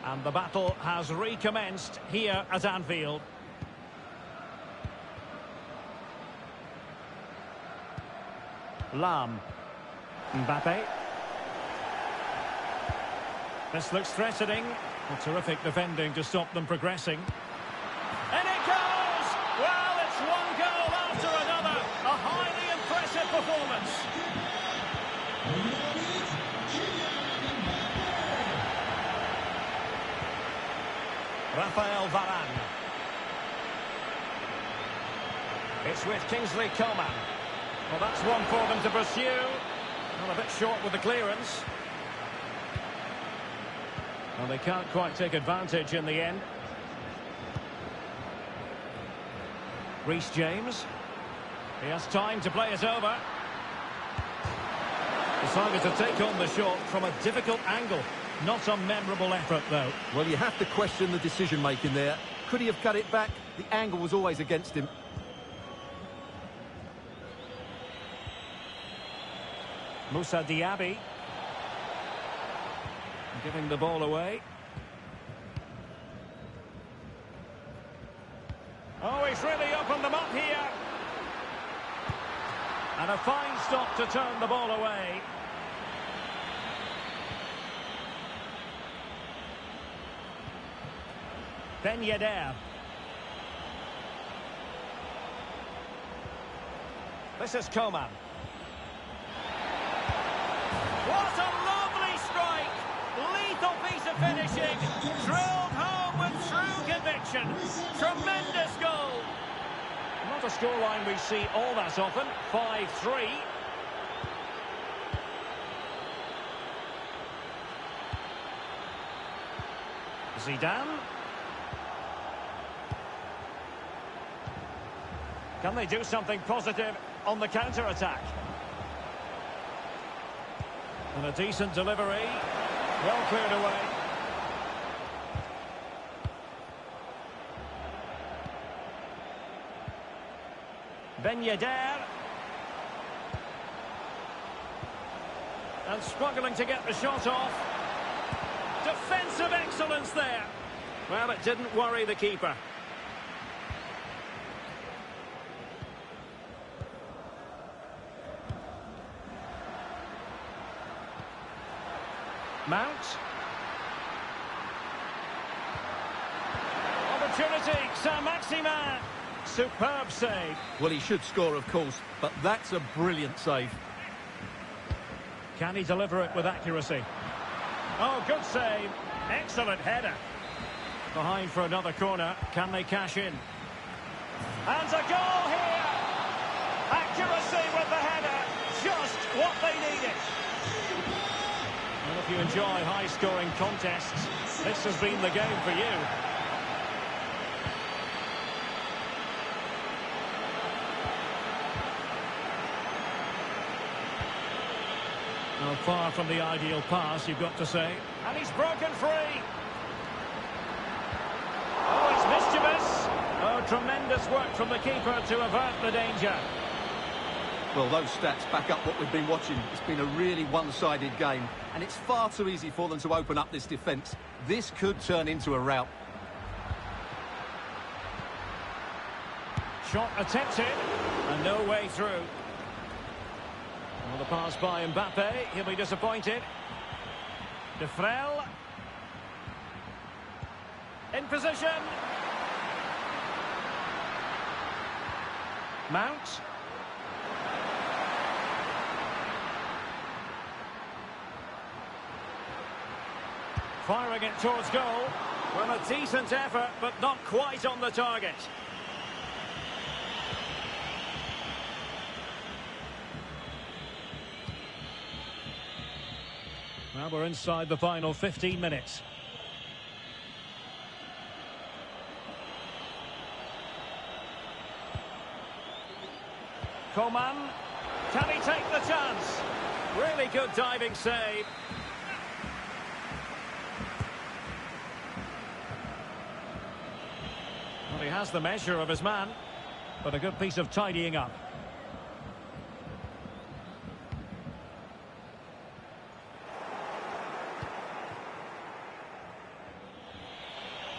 And the battle has recommenced here at Anfield. Lam. Mbappe. This looks threatening. A terrific defending to stop them progressing. And it goes! Well, it's one goal after another. A highly impressive performance. Rafael Varane. It's with Kingsley Coman. Well, that's one for them to pursue. Well, a bit short with the clearance. Well, they can't quite take advantage in the end. Reece James. He has time to play it over. Decided to take on the shot from a difficult angle. Not a memorable effort, though.
Well, you have to question the decision-making there. Could he have cut it back? The angle was always against him.
Moussa Diaby. Giving the ball away. Oh, he's really opened them up here. And a fine stop to turn the ball away. Ben Yedder. This is Coman. What a lovely strike! Lethal piece of finishing. Drilled home with true conviction. Tremendous goal. Not a scoreline we see all that often. 5-3. Zidane. Can they do something positive on the counter-attack? And a decent delivery. Well cleared away. Ben Yedder. And struggling to get the shot off. Defensive excellence there. Well, it didn't worry the keeper. Mount. Opportunity, Saint-Maximin. Superb save.
Well, he should score, of course, but that's a brilliant save.
Can he deliver it with accuracy? Oh, good save. Excellent header. Behind for another corner. Can they cash in? And a goal here. Accuracy with the header. Just what they needed. Well, if you enjoy high-scoring contests, this has been the game for you. Well, far from the ideal pass, you've got to say. And he's broken free. Oh, it's mischievous. Oh, tremendous work from the keeper to avert the danger.
Well, those stats back up what we've been watching. It's been a really one-sided game, and it's far too easy for them to open up this defence. This could turn into a rout.
Shot attempted, and no way through. Well, the pass by Mbappe, he'll be disappointed. De Frel. In position. Mount. Firing it towards goal. Well, a decent effort, but not quite on the target. Well, we're inside the final 15 minutes. Coman. Can he take the chance? Really good diving save. Well, he has the measure of his man, but a good piece of tidying up.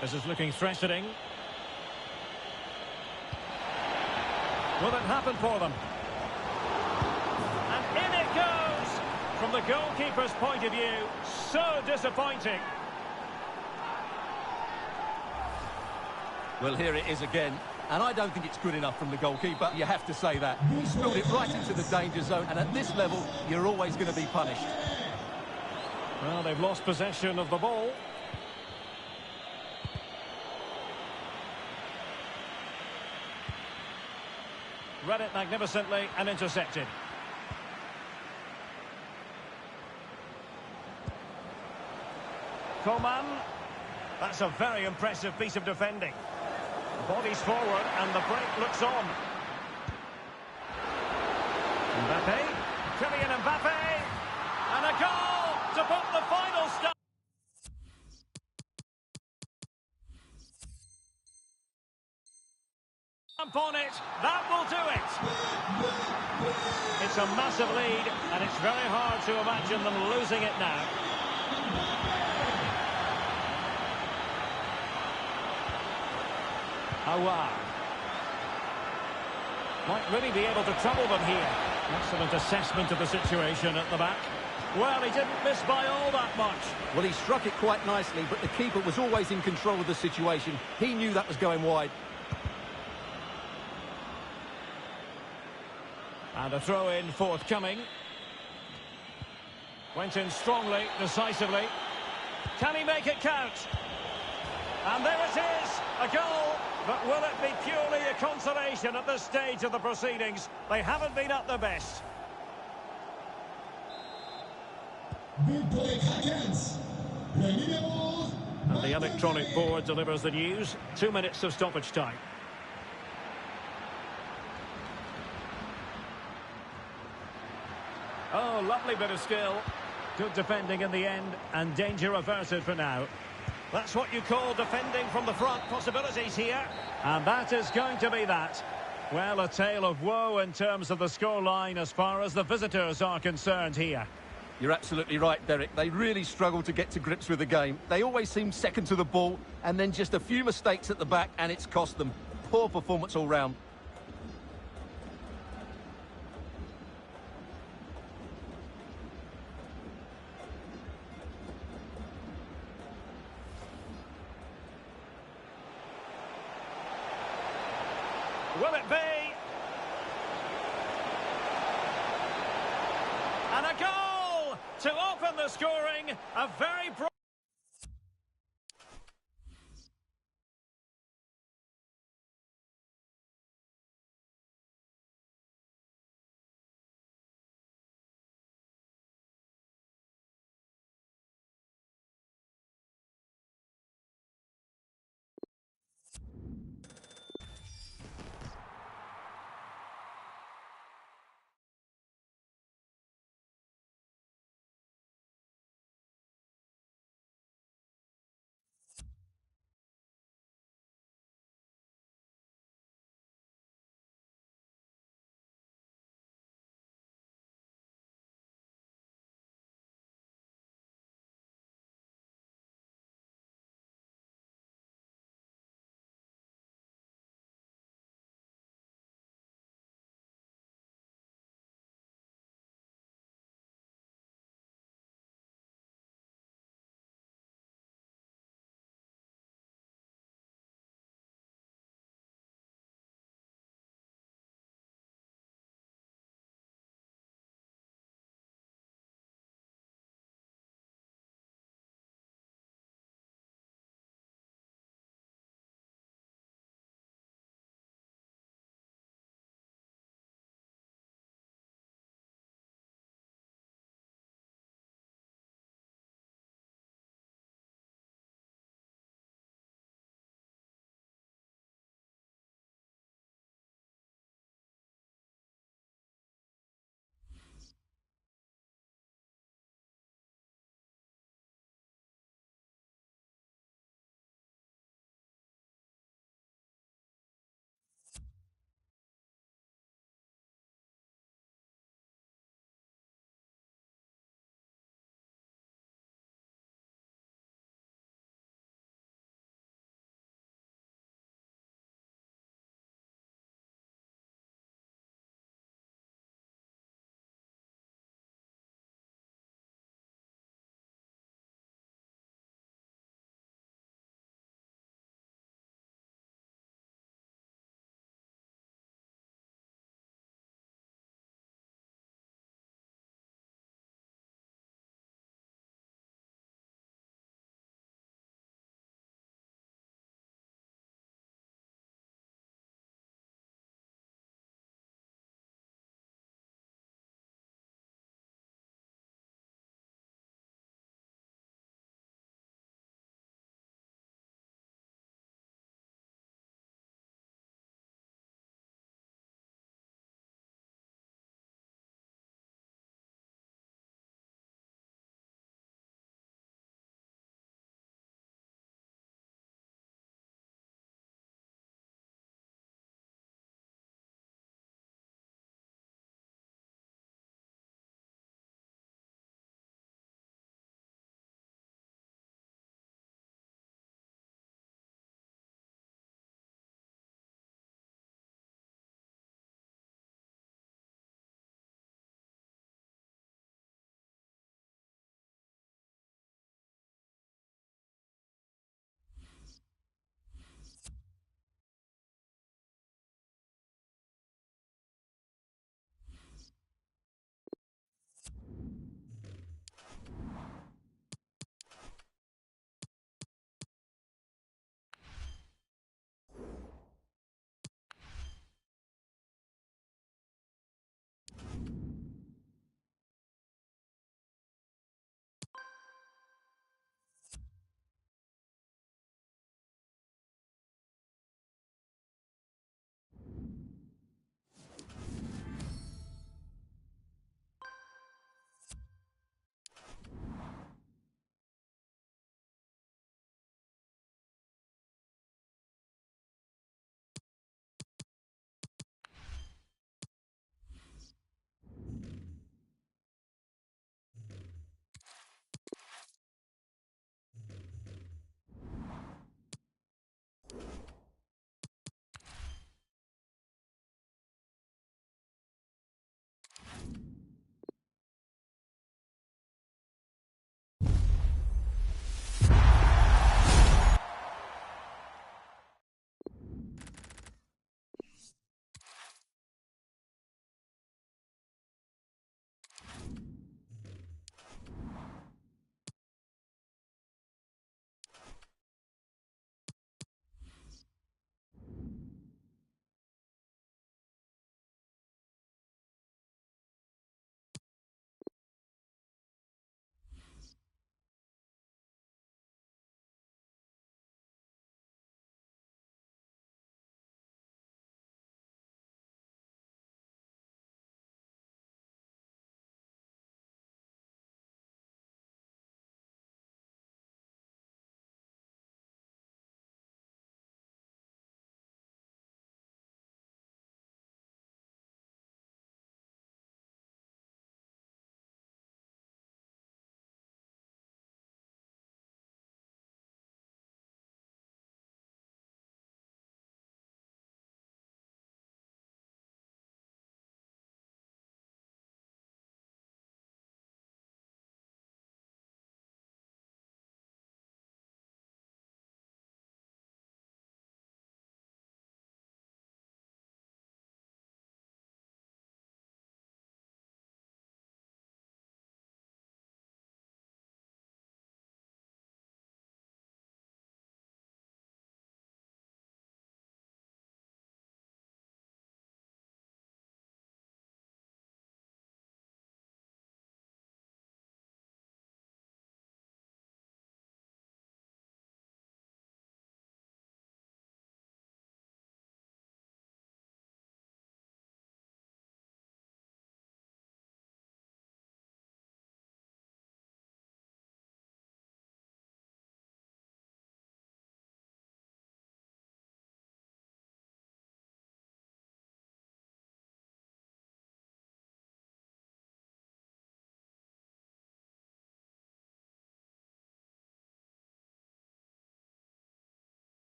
This is looking threatening. Will it happen for them? And in it goes! From the goalkeeper's point of view, so disappointing.
Well, here it is again, and I don't think it's good enough from the goalkeeper. You have to say that. He spilled it right into the danger zone, and at this level, you're always going to be punished.
Well, they've lost possession of the ball. Read it magnificently and intercepted. Coman. That's a very impressive piece of defending. Bodies forward and the break looks on. Mbappe. Kylian Mbappe. And a goal to put the final stop. On it, that will do it. It's a massive lead, and it's very hard to imagine them losing it now. Aouar might really be able to trouble them here. Excellent assessment of the situation at the back. Well, he didn't miss by all that much.
Well, he struck it quite nicely, but the keeper was always in control of the situation. He knew that was going wide.
And a throw-in forthcoming. Went in strongly, decisively. Can he make it count? And there it is, a goal. But will it be purely a consolation at this stage of the proceedings? They haven't been at their best. And the electronic board delivers the news. 2 minutes of stoppage time. Oh, lovely bit of skill. Good defending in the end, and danger averted for now. That's what you call defending from the front. Possibilities here. And that is going to be that. Well, a tale of woe in terms of the scoreline as far as the visitors are concerned here.
You're absolutely right, Derek. They really struggle to get to grips with the game. They always seem second to the ball, and then just a few mistakes at the back, and it's cost them. Poor performance all round.
Will it be? And a goal to open the scoring. A very bright...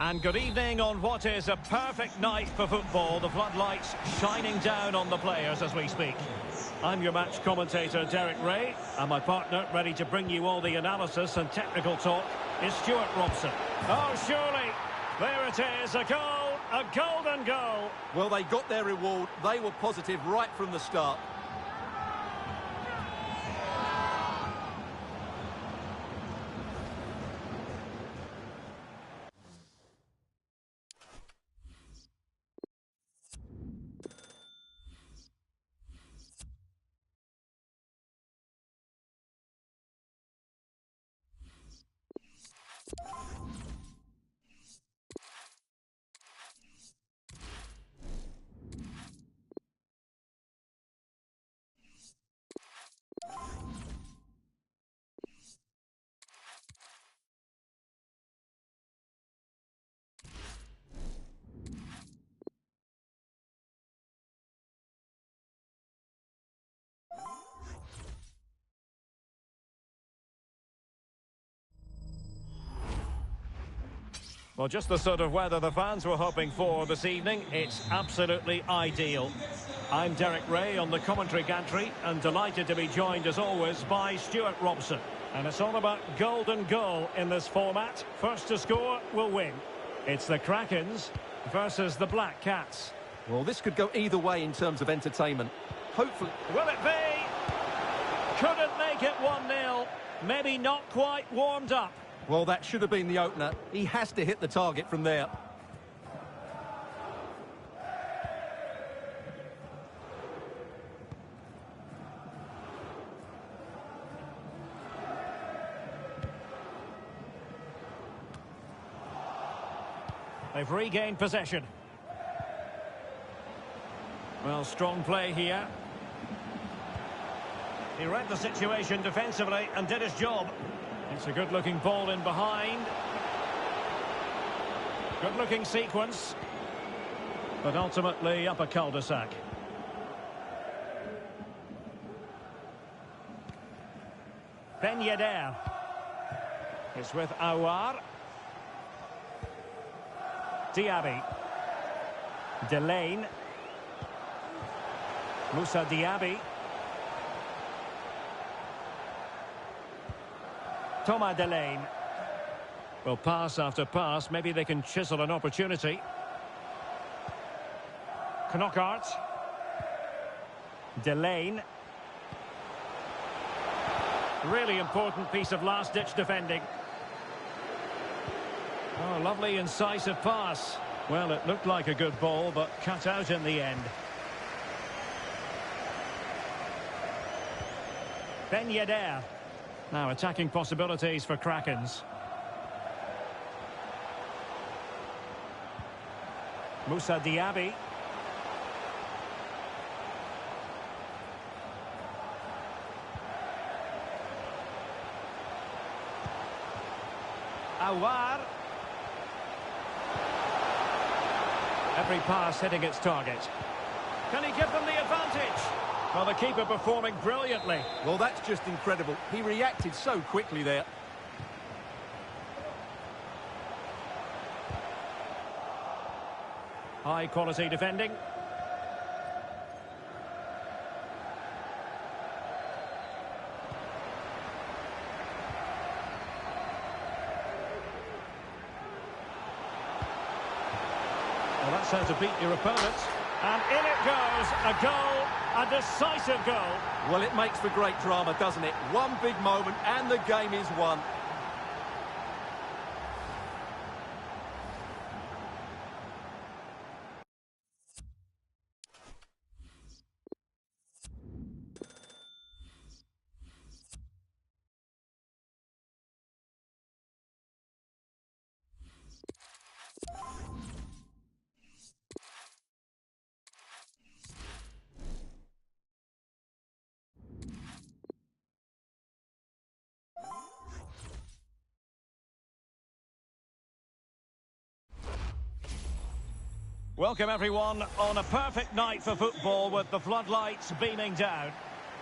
And good evening on what is a perfect night for football. The floodlights shining down on the players as we speak. I'm your match commentator, Derek Ray, and my partner, ready to bring you all the analysis and technical talk, is Stuart Robson. Oh, surely, there it is, a goal, a golden goal.
Well, they got their reward. They were positive right from the start.
Well, just the sort of weather the fans were hoping for this evening. It's absolutely ideal. I'm Derek Ray on the commentary gantry and delighted to be joined as always by Stuart Robson. And it's all about golden goal in this format. First to score will win. It's the Krakens versus the Black Cats.
Well, this could go either way in terms of entertainment. Hopefully...
Will it be? Couldn't make it 1-0. Maybe not quite warmed up.
Well, that should have been the opener. He has to hit the target from there.
They've regained possession. Well, strong play here. He read the situation defensively and did his job. It's a good-looking ball in behind. Good-looking sequence. But ultimately up a cul-de-sac. Ben Yedder. It's with Aouar. Diaby. Delane. Moussa Diaby. Thomas Delane. Well, pass after pass, maybe they can chisel an opportunity. Knockaert. Delane. Really important piece of last-ditch defending. Oh, lovely incisive pass. Well, it looked like a good ball, but cut out in the end. Ben Yedder. Now attacking possibilities for Krakens. Moussa Diaby. Aouar. Every pass hitting its target. Can he give them the advantage? Well, the keeper performing brilliantly.
Well, that's just incredible. He reacted so quickly there.
High quality defending. Well, that's how to beat your opponent. And in it goes, a goal, a decisive goal.
Well, it makes for great drama, doesn't it? One big moment and the game is won.
Welcome everyone on a perfect night for football with the floodlights beaming down.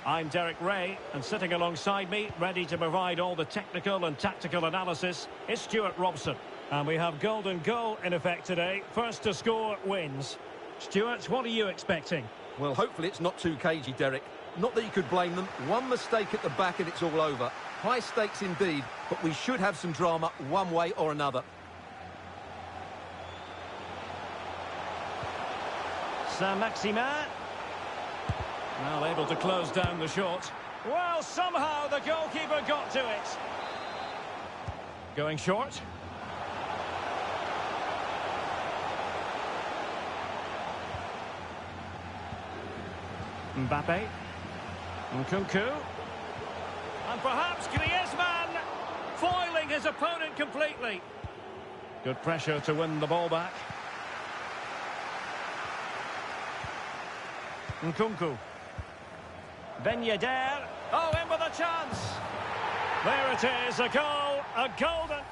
I'm Derek Ray, and sitting alongside me, ready to provide all the technical and tactical analysis, is Stuart Robson. And we have golden goal in effect today. First to score wins. Stuart, what are you expecting?
Well, hopefully it's not too cagey, Derek. Not that you could blame them. One mistake at the back and it's all over. High stakes indeed, but we should have some drama one way or another.
Saint-Maximin. Well, able to close down the shot. Well, somehow the goalkeeper got to it. Going short. Mbappe. Nkunku. And perhaps Griezmann foiling his opponent completely. Good pressure to win the ball back. Nkunku. Ben Yedder. Oh, in with a chance. There it is, a goal, a golden.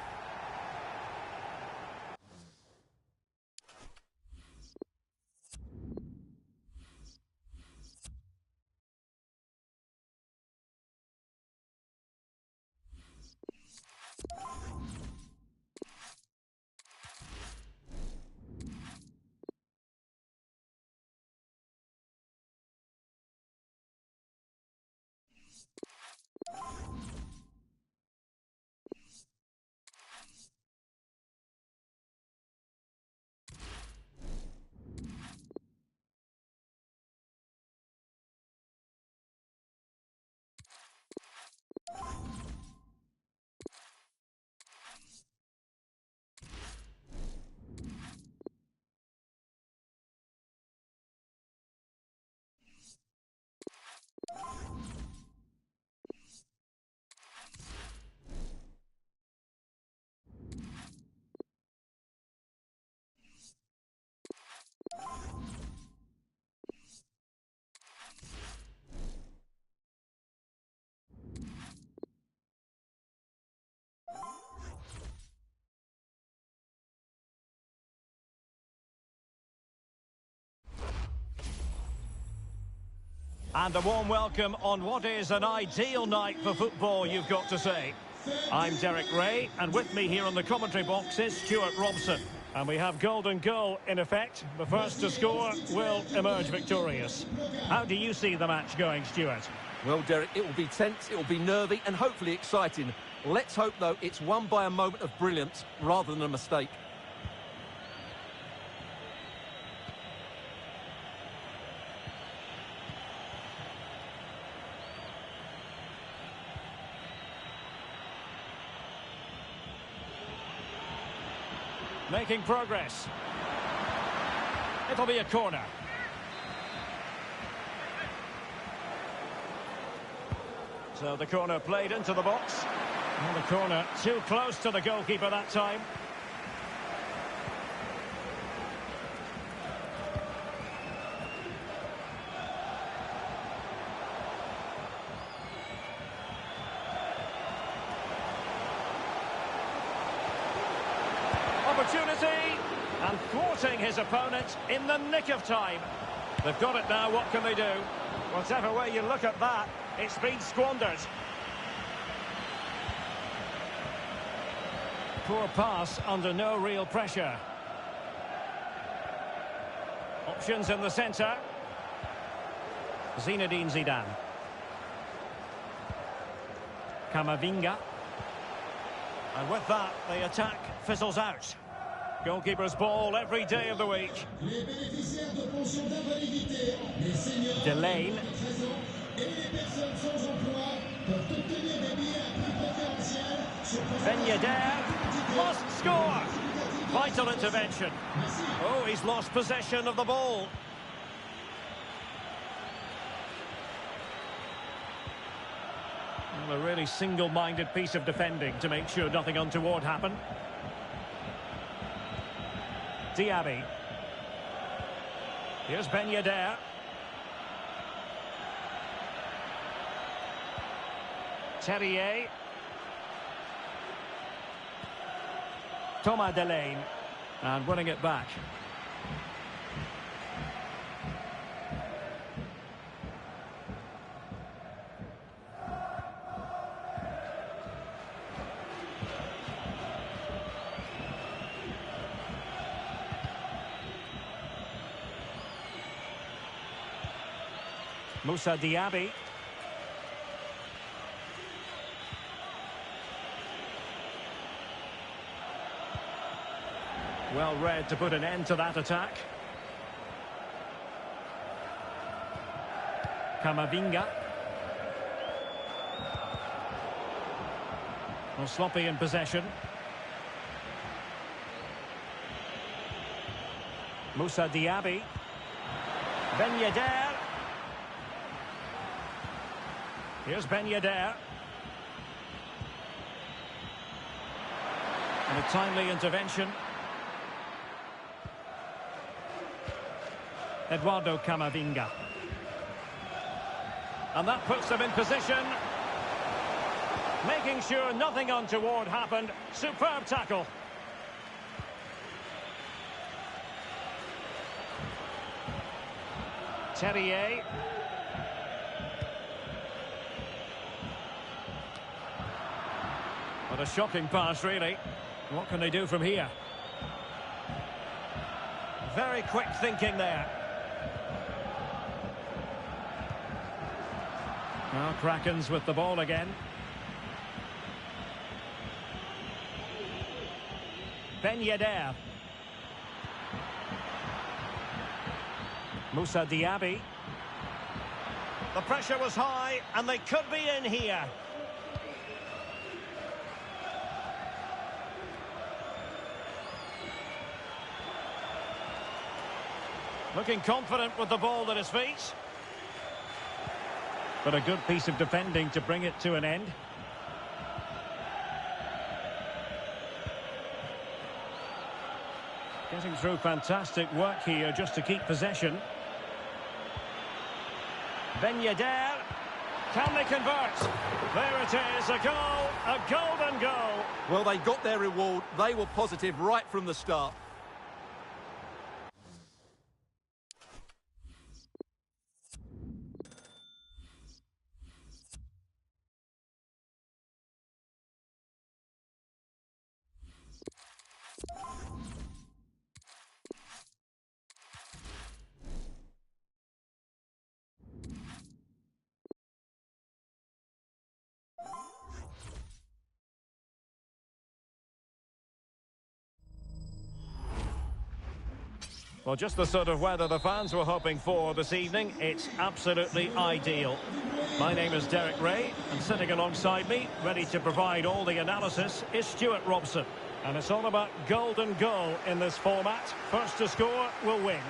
And a warm welcome on what is an ideal night for football, you've got to say. I'm Derek Ray, and with me here on the commentary box is Stuart Robson. And we have golden goal in effect. The first to score will emerge victorious. How do you see the match going, Stuart?
Well, Derek, it will be tense, it will be nervy and hopefully exciting. Let's hope, though, it's won by a moment of brilliance rather than a mistake.
Making progress. It'll be a corner. So the corner played into the box. And the corner too close to the goalkeeper that time. Opportunity, and thwarting his opponent in the nick of time. They've got it now, what can they do? Whatever way you look at that, it's been squandered. Poor pass under no real pressure. Options in the centre. Zinedine Zidane. Camavinga. And with that, the attack fizzles out. Goalkeeper's ball every day of the week. Delane. Ben Yedder must score. Vital intervention. Oh, he's lost possession of the ball. Well, a really single-minded piece of defending to make sure nothing untoward happened. Diaby. Here's Ben Yedder. Terrier. Thomas Delane. And winning it back. Moussa Diaby. Well read to put an end to that attack. Camavinga. Well, sloppy in possession. Moussa Diaby. Ben Yedder. Here's Ben Yedder. And a timely intervention. Eduardo Camavinga. And that puts them in position. Making sure nothing untoward happened. Superb tackle. Terrier. What a shocking pass, really. What can they do from here? Very quick thinking there. Now Krakens with the ball again. Ben Yedder. Moussa Diaby. The pressure was high and they could be in here. Looking confident with the ball at his feet. But a good piece of defending to bring it to an end. Getting through fantastic work here just to keep possession. Ben Yedder. Can they convert? There it is, a goal, a golden goal.
Well, they got their reward. They were positive right from the start.
Well, just the sort of weather the fans were hoping for this evening. It's absolutely ideal. My name is Derek Ray, and sitting alongside me, ready to provide all the analysis, is Stuart Robson. And it's all about golden goal in this format. First to score will win.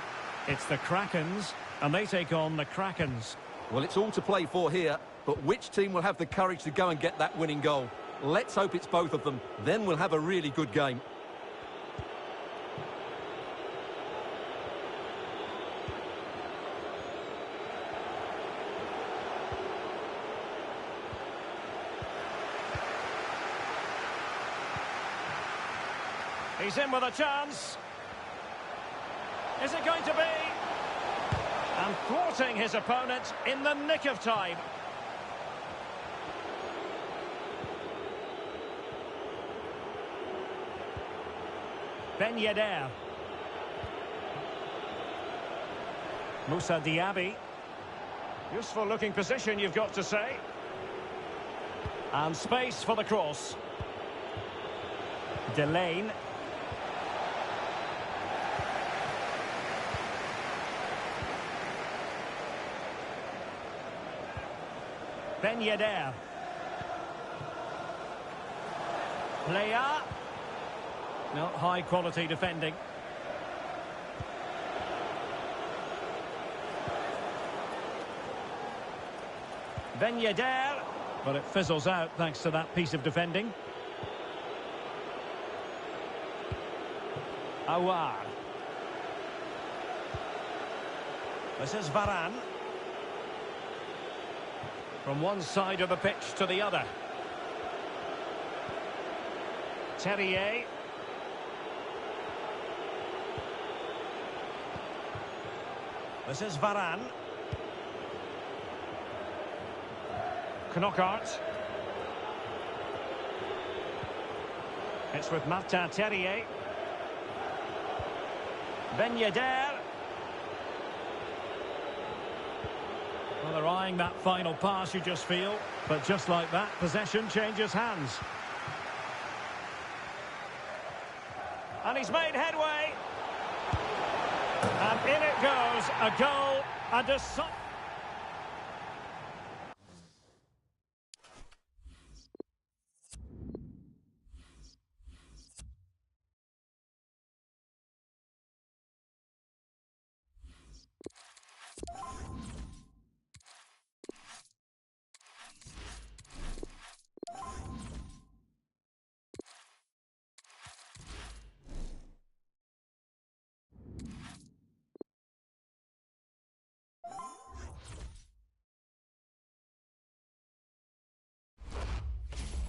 It's the Krakens, and they take on the Krakens.
Well, it's all to play for here, but which team will have the courage to go and get that winning goal? Let's hope it's both of them. Then we'll have a really good game.
He's in with a chance. Is it going to be? And thwarting his opponent in the nick of time. Ben Yedder. Moussa Diaby. Useful looking position, you've got to say. And space for the cross. Delane. Ben Yedder. Plea. No, high quality defending. Ben Yedder. But it fizzles out thanks to that piece of defending. Aouar. This is Varane. From one side of the pitch to the other. Terrier. This is Varane. Knockaert. It's with Martin Terrier. Ben Yedder. Well, they're eyeing that final pass, you just feel. But just like that, possession changes hands. And he's made headway. And in it goes, a goal and a...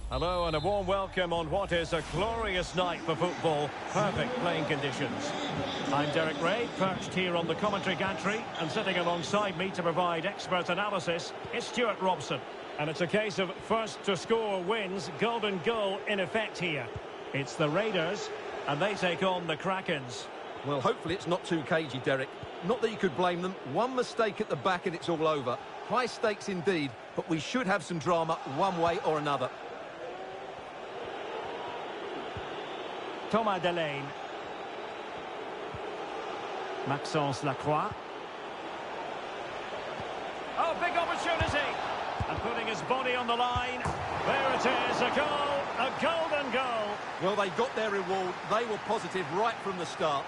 Hello and a warm welcome on what is a glorious night for football. Perfect playing conditions. I'm Derek Ray, perched here on the commentary gantry, and sitting alongside me to provide expert analysis is Stuart Robson. And it's a case of first to score wins, golden goal in effect here. It's the Raiders, and they take on the Krakens.
Well, hopefully it's not too cagey, Derek. Not that you could blame them. One mistake at the back and it's all over. High stakes indeed, but we should have some drama one way or another.
Thomas Delaney. Maxence Lacroix. Oh, big opportunity. And putting his body on the line. There it is, a goal, a golden goal.
Well, they got their reward. They were positive right from the start.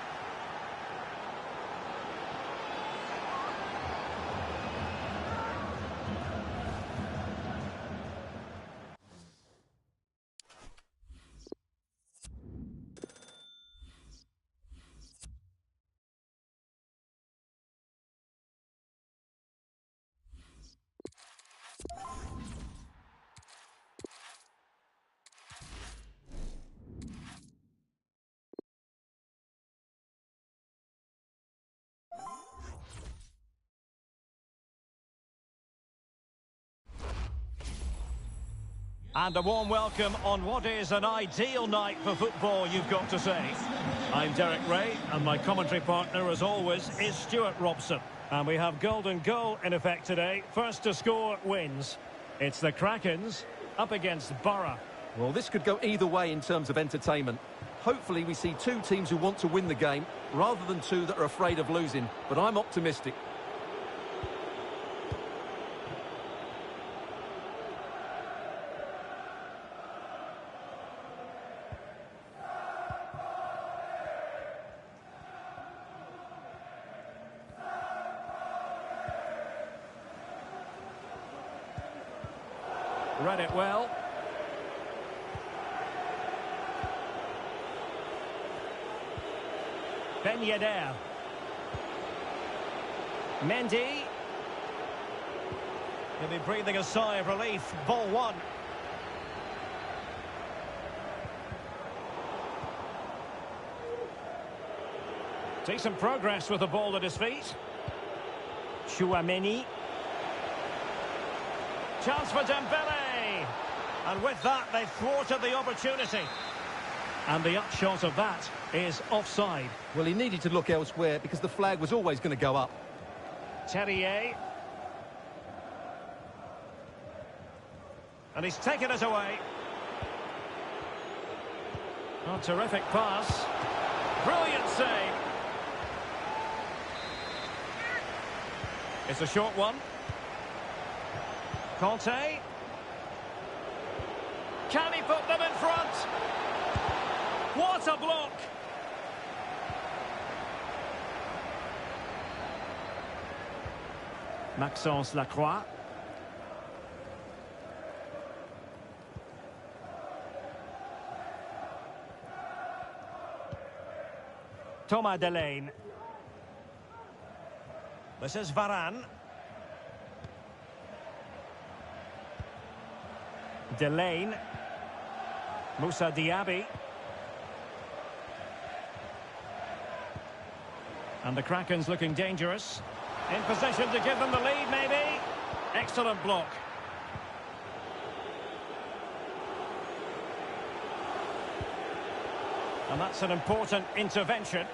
And a warm welcome on what is an ideal night for football, you've got to say. I'm Derek Ray, and my commentary partner, as always, is Stuart Robson. And we have golden goal in effect today. First to score wins. It's the Krakens up against Borough.
Well, this could go either way in terms of entertainment. Hopefully we see two teams who want to win the game, rather than two that are afraid of losing. But I'm optimistic.
Read it well. Ben Yedder. Mendy. He'll be breathing a sigh of relief. Ball one. Decent progress with the ball at his feet. Chouameni. Chance for Dembele. And with that, they thwarted the opportunity. And the upshot of that is offside.
Well, he needed to look elsewhere because the flag was always going to go up.
Terrier. And he's taken it away. Oh, terrific pass. Brilliant save. It's a short one. Conte. Can he put them in front? What a block! Maxence Lacroix. Thomas Delaney. This is Varane. Delaney. Moussa Diaby. And the Krakens looking dangerous. In position to give them the lead, maybe. Excellent block. And that's an important intervention.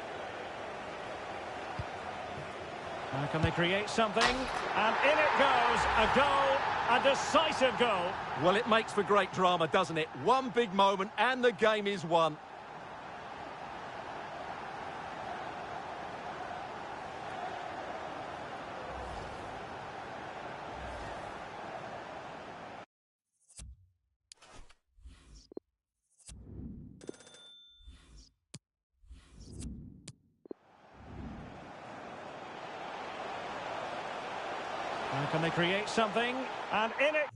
Now can they create something? And in it goes. A goal. A decisive goal.
Well, it makes for great drama, doesn't it? One big moment and the game is won.
Now can they create something? And in it...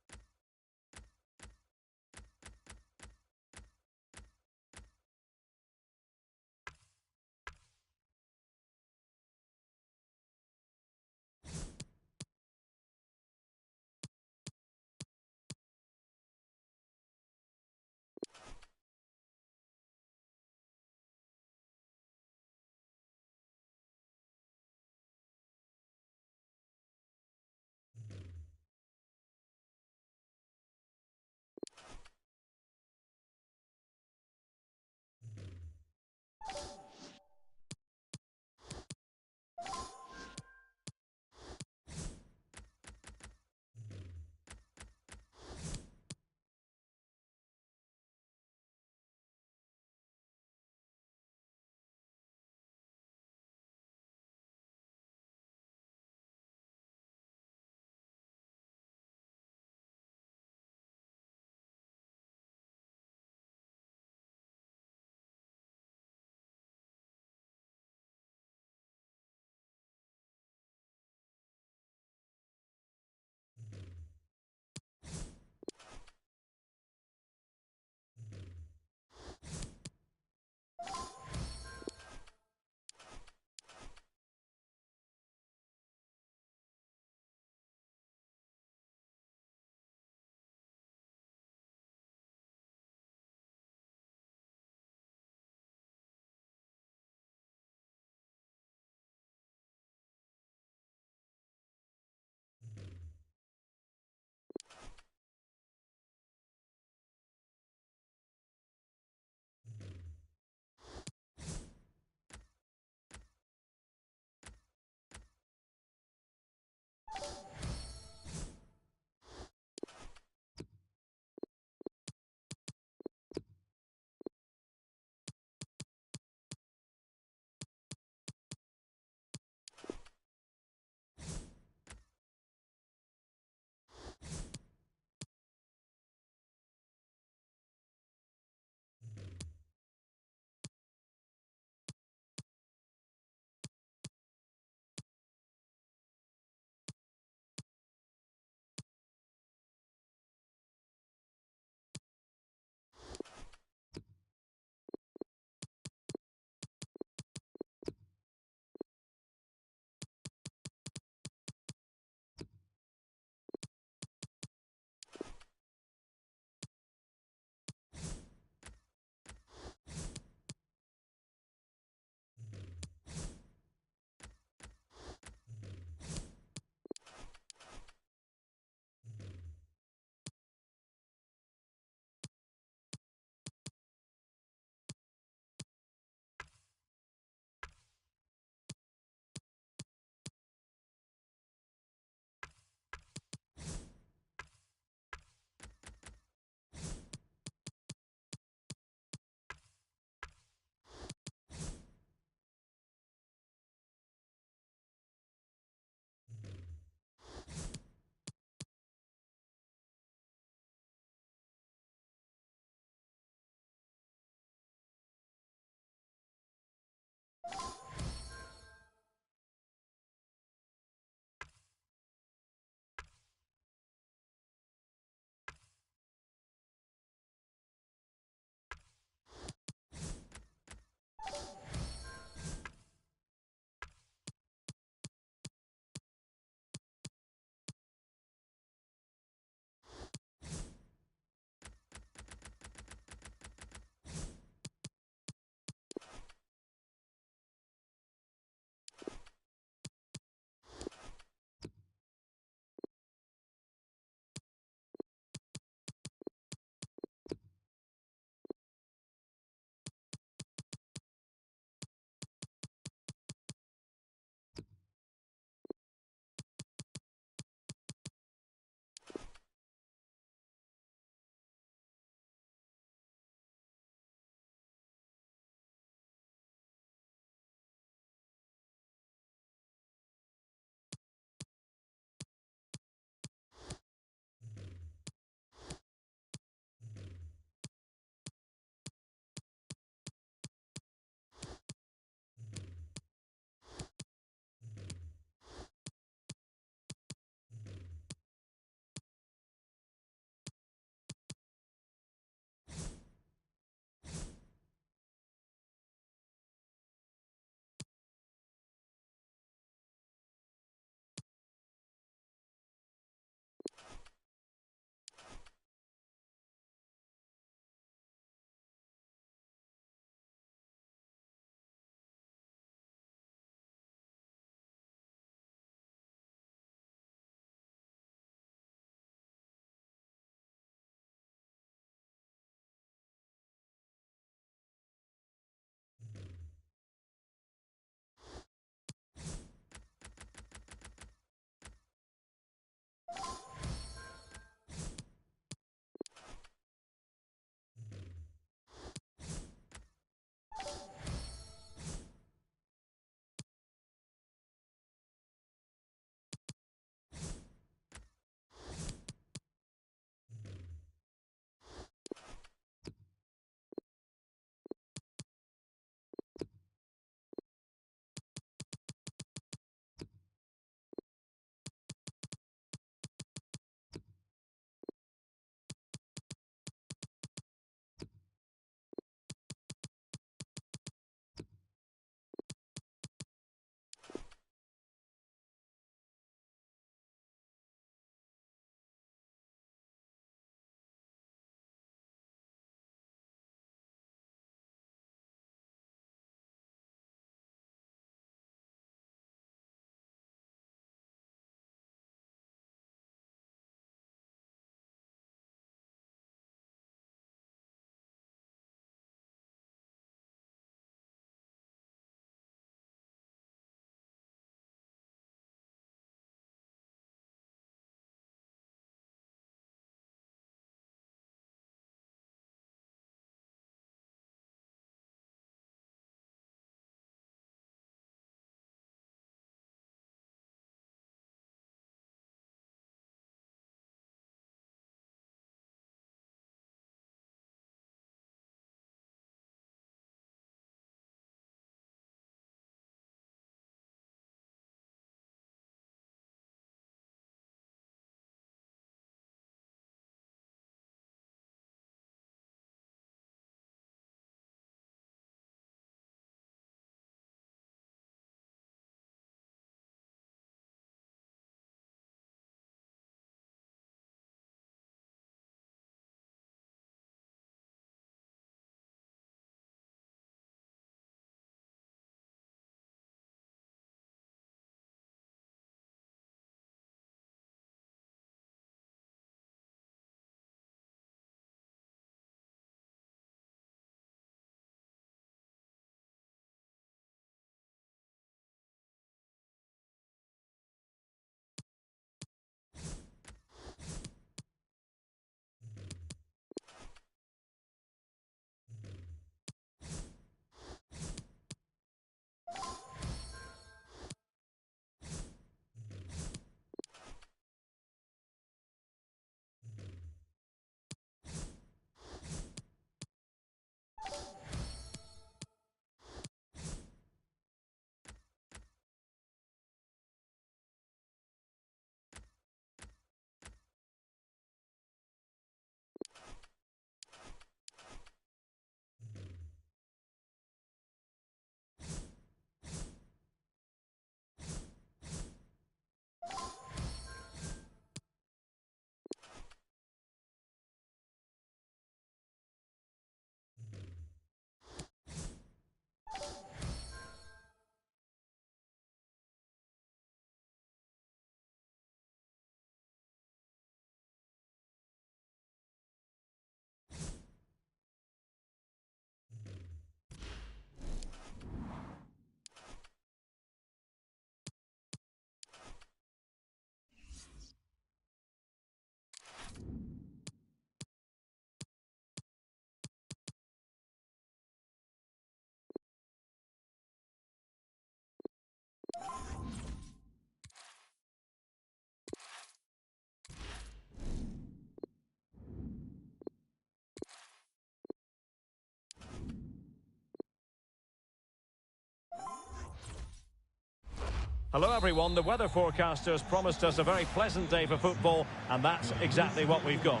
Hello everyone, the weather forecasters promised us a very pleasant day for football, and that's exactly what we've got.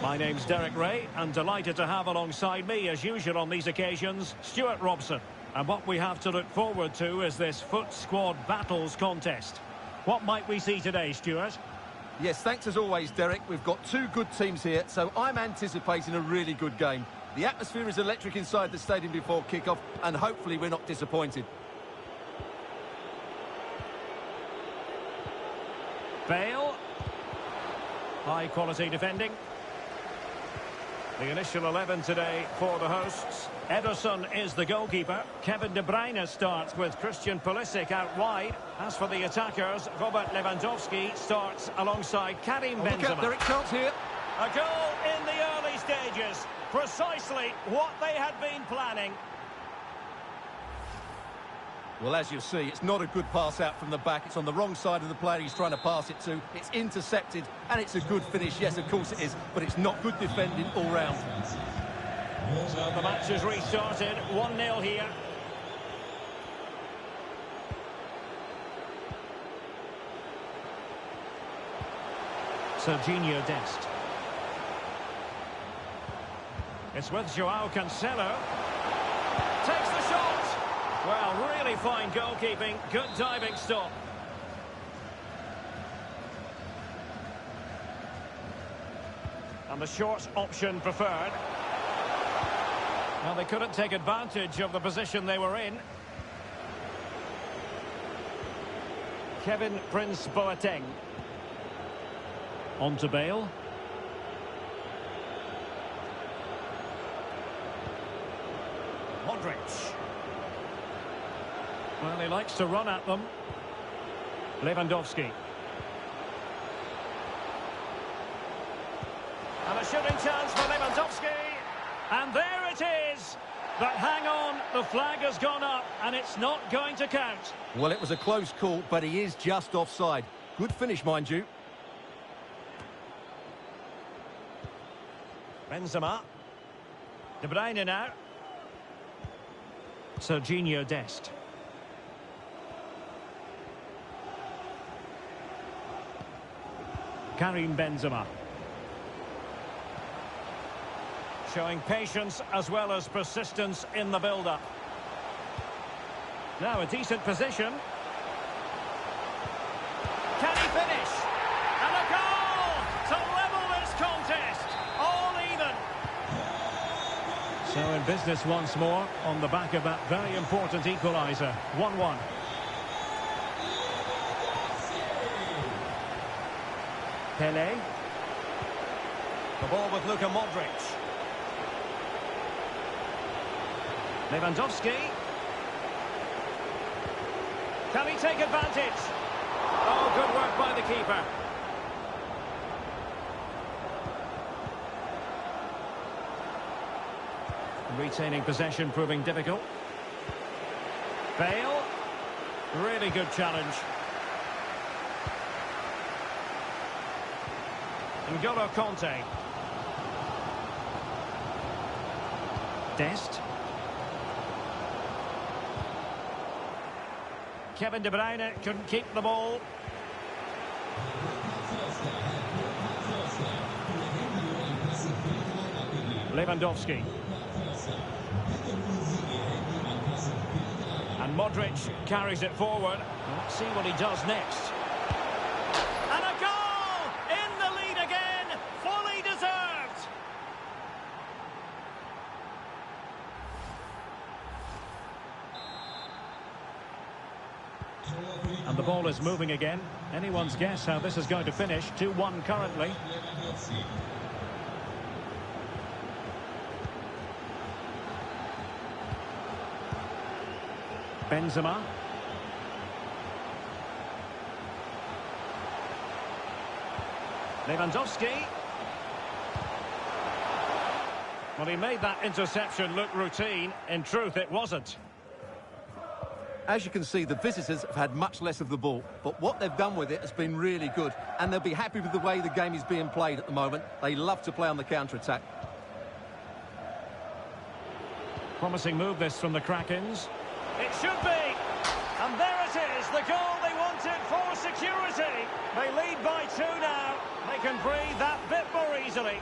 My name's Derek Ray, and delighted to have alongside me, as usual on these occasions, Stuart Robson. And what we have to look forward to is this Foot Squad Battles contest. What might we see today, Stuart?
Yes, thanks as always, Derek. We've got two good teams here, so I'm anticipating a really good game. The atmosphere is electric inside the stadium before kick-off, and hopefully we're not disappointed.
Bale. High quality defending. The initial 11 today for the hosts. Ederson is the goalkeeper. Kevin De Bruyne starts with Christian Pulisic out wide. As for the attackers, Robert Lewandowski starts alongside Karim Benzema.
Look out, Derek, chance here.
A goal in the early stages. Precisely what they had been planning.
Well, as you see, it's not a good pass out from the back. It's on the wrong side of the player he's trying to pass it to. It's intercepted, and it's a good finish. Yes, of course it is, but it's not good defending all round.
So the match has restarted. 1-0 here. Serginho Dest. It's with Joao Cancelo. Takes the shot. Well, really fine goalkeeping. Good diving stop. And the short option preferred. Well, they couldn't take advantage of the position they were in. Kevin Prince Boateng. On to Bale. Modric. Well, he likes to run at them. Lewandowski. And a shooting chance for Lewandowski. And there it is. But hang on, the flag has gone up, and it's not going to count.
Well, it was a close call, but he is just offside. Good finish, mind you.
Benzema. De Bruyne now. Serginho Dest. Karim Benzema. Showing patience as well as persistence in the build-up. Now a decent position. Can he finish? And a goal to level this contest. All even. So in business once more on the back of that very important equaliser. 1-1. Pele. The ball with Luka Modric. Lewandowski. Can he take advantage? Oh, good work by the keeper. Retaining possession proving difficult. Bale. Really good challenge. N'Golo Kanté. Dest. Kevin De Bruyne couldn't keep the ball. Lewandowski. And Modric carries it forward. Let's see what he does next. And a goal! In the lead again! Fully deserved! And the ball is moving again. Anyone's guess how this is going to finish. 2-1 currently. Benzema. Lewandowski. Well, he made that interception look routine. In truth, it wasn't.
As you can see, the visitors have had much less of the ball, but what they've done with it has been really good, and they'll be happy with the way the game is being played at the moment. They love to play on the counter-attack.
Promising move this from the Krakens. It should be! And there it is, the goal they wanted for security. They lead by 2 now. They can breathe that bit more easily.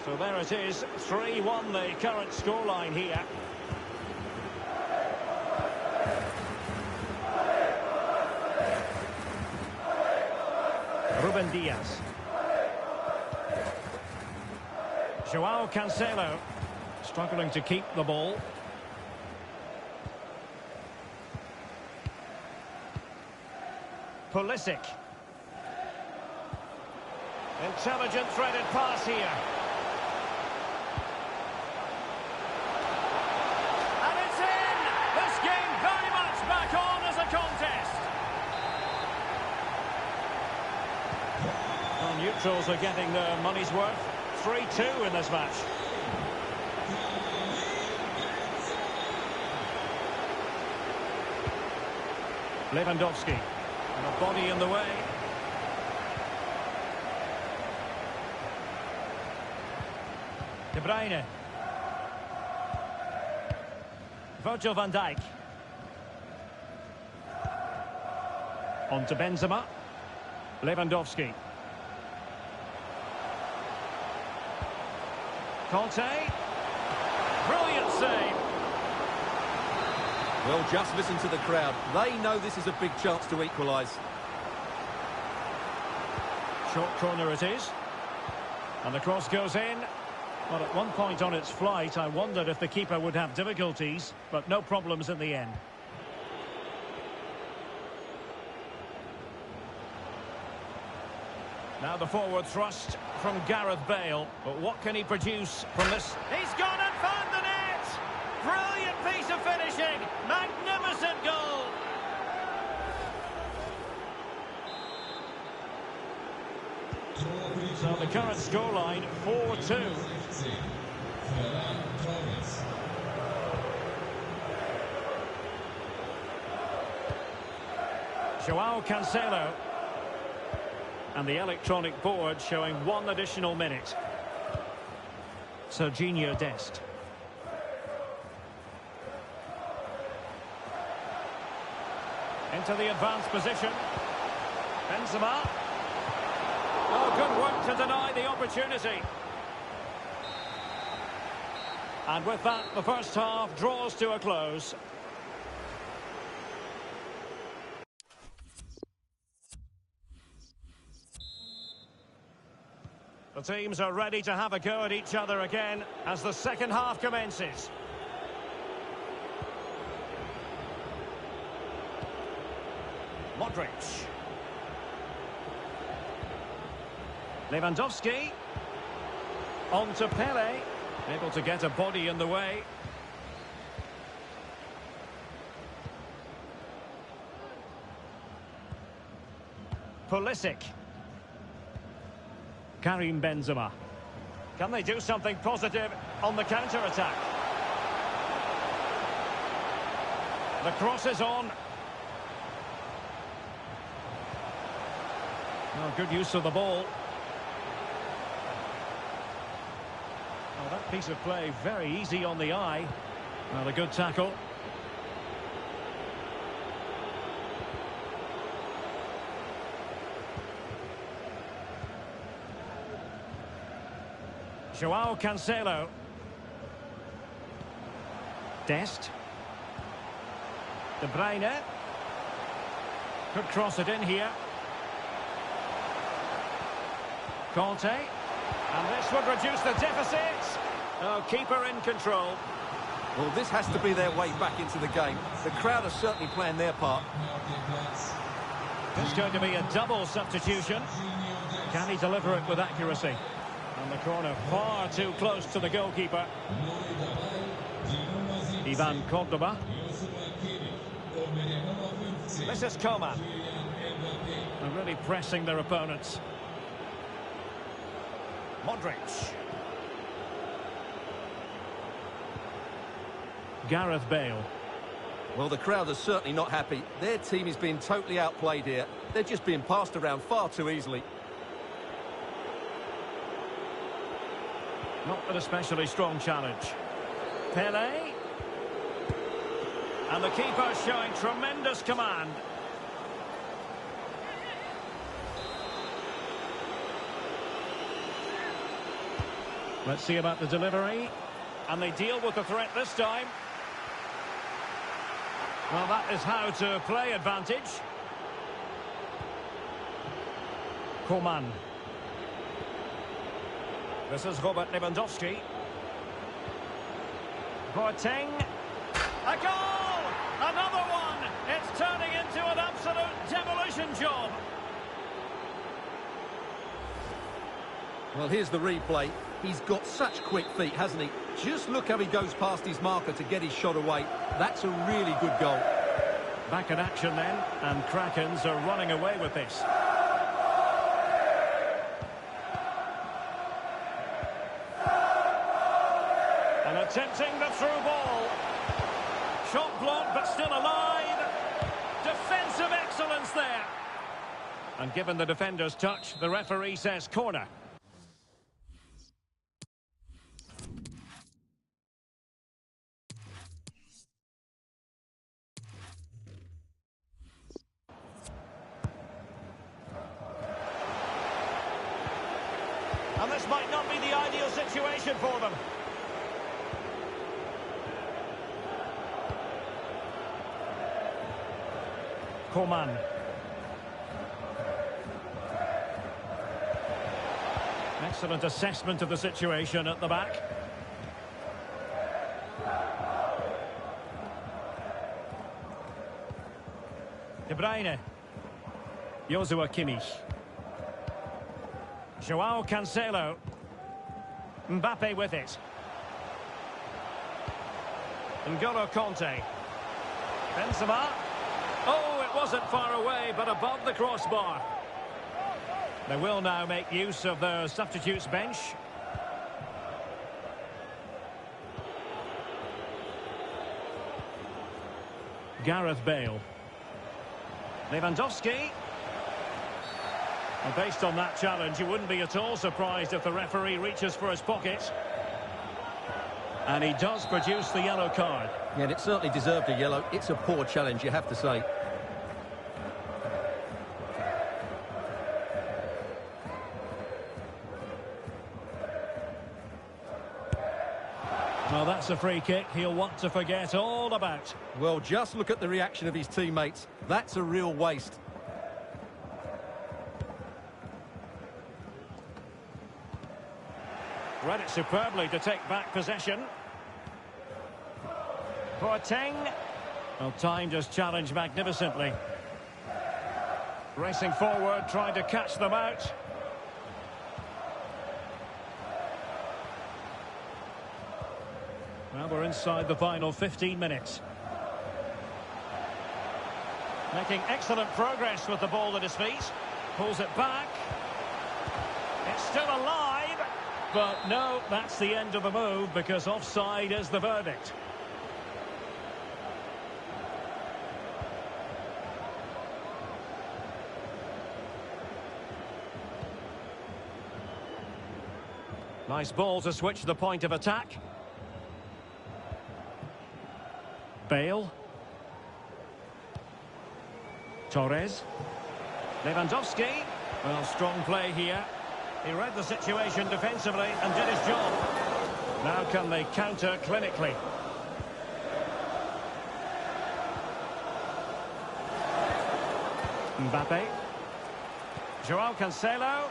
So there it is, 3-1 the current scoreline here. Ruben Diaz. Joao Cancelo struggling to keep the ball. Pulisic. Intelligent threaded pass here. And it's in! This game very much back on as a contest. Well, neutrals are getting their money's worth. 3-2 in this match. Lewandowski. And a body in the way. De Bruyne. Virgil van Dijk. On to Benzema. Lewandowski. Conte. Brilliant save.
Well, just listen to the crowd. They know this is a big chance to equalise.
Short corner it is. And the cross goes in. Well, at one point on its flight, I wondered if the keeper would have difficulties, but no problems in the end. Now the forward thrust from Gareth Bale. But what can he produce from this? He's gone and found the net! Brilliant piece of finishing! Magnificent goal! So the current scoreline, 4-2. Joao Cancelo. And the electronic board showing 1 additional minute. Serginho Dest. Into the advanced position. Benzema. Oh, good work to deny the opportunity. And with that, the first half draws to a close. The teams are ready to have a go at each other again as the second half commences. Modric. Lewandowski. On to Pele. Able to get a body in the way. Pulisic. Karim Benzema. Can they do something positive on the counter-attack? The cross is on. Oh, good use of the ball. Oh, that piece of play very easy on the eye. Well, a good tackle. Joao Cancelo. Dest. De Bruyne. Could cross it in here. Conte. And this would reduce the deficit. Oh, keeper in control.
Well, this has to be their way back into the game. The crowd are certainly playing their part.
It's going to be a double substitution. Can he deliver it with accuracy? And the corner far too close to the goalkeeper. Ivan Cordoba. This is Coman. They're really pressing their opponents. Modric. Gareth Bale.
Well, the crowd are certainly not happy. Their team is being totally outplayed here. They're just being passed around far too easily.
Not an especially strong challenge. Pele. And the keeper showing tremendous command. Let's see about the delivery. And they deal with the threat this time. Well, that is how to play advantage. Coman. This is Robert Lewandowski. Boateng. A goal! Another one! It's turning into an absolute demolition job.
Well, here's the replay. He's got such quick feet, hasn't he? Just look how he goes past his marker to get his shot away. That's a really good goal.
Back in action then, and Krakens are running away with this. And attempting the through ball. Shot blocked, but still alive. Defensive excellence there. And given the defender's touch, the referee says corner. And this might not be the ideal situation for them. Coman. Excellent assessment of the situation at the back. De Bruyne. Joshua Kimmich. Joao Cancelo. Mbappe with it. N'Golo Kanté. Benzema. Oh, it wasn't far away, but above the crossbar. They will now make use of their substitutes bench. Gareth Bale. Lewandowski. And based on that challenge, you wouldn't be at all surprised if the referee reaches for his pocket. And he does produce the yellow card.
Yeah, and it certainly deserved a yellow. It's a poor challenge, you have to say.
Well, that's a free kick he'll want to forget all about.
Well, just look at the reaction of his teammates. That's a real waste.
Read it superbly to take back possession. Boateng. Well, timed his challenge magnificently. Racing forward, trying to catch them out. Well, we're inside the final 15 minutes. Making excellent progress with the ball at his feet. Pulls it back. It's still alive. But no, that's the end of the move because offside is the verdict. Nice ball to switch the point of attack. Bale. Torres. Lewandowski. Well, strong play here. He read the situation defensively and did his job. Now can they counter clinically? Mbappe. Joao Cancelo.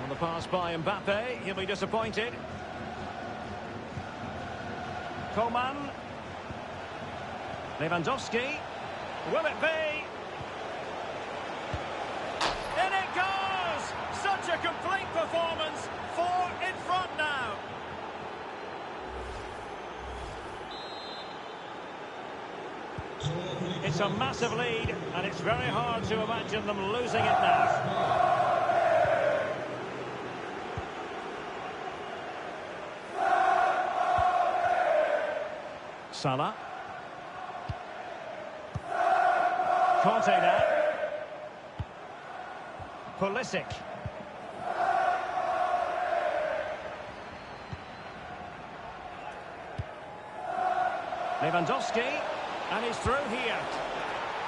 On the pass by Mbappe, he'll be disappointed. Coman. Lewandowski. Will it be? In it goes! Such a complete performance. 4 in front now. It's a massive lead, and it's very hard to imagine them losing it now. Salah. Kanté now. Pulisic. Lewandowski, and he's through here.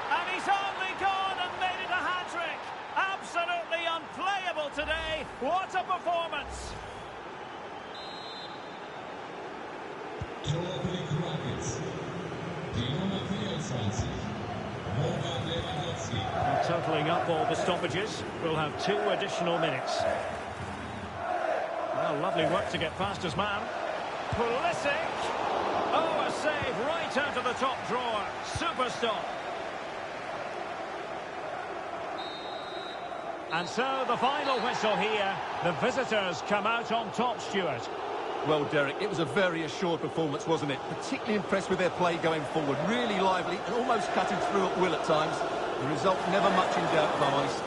And he's only gone and made it a hat-trick. Absolutely unplayable today. What a performance. Totaling up all the stoppages, we'll have 2 additional minutes. Well, lovely work to get past his man. Pulisic! Oh, a save right out of the top drawer. Super stop. And so the final whistle here. The visitors come out on top, Stuart.
Well, Derek, it was a very assured performance, wasn't it? Particularly impressed with their play going forward. Really lively and almost cutting through at will at times. The result never much in doubt, if I'm honest.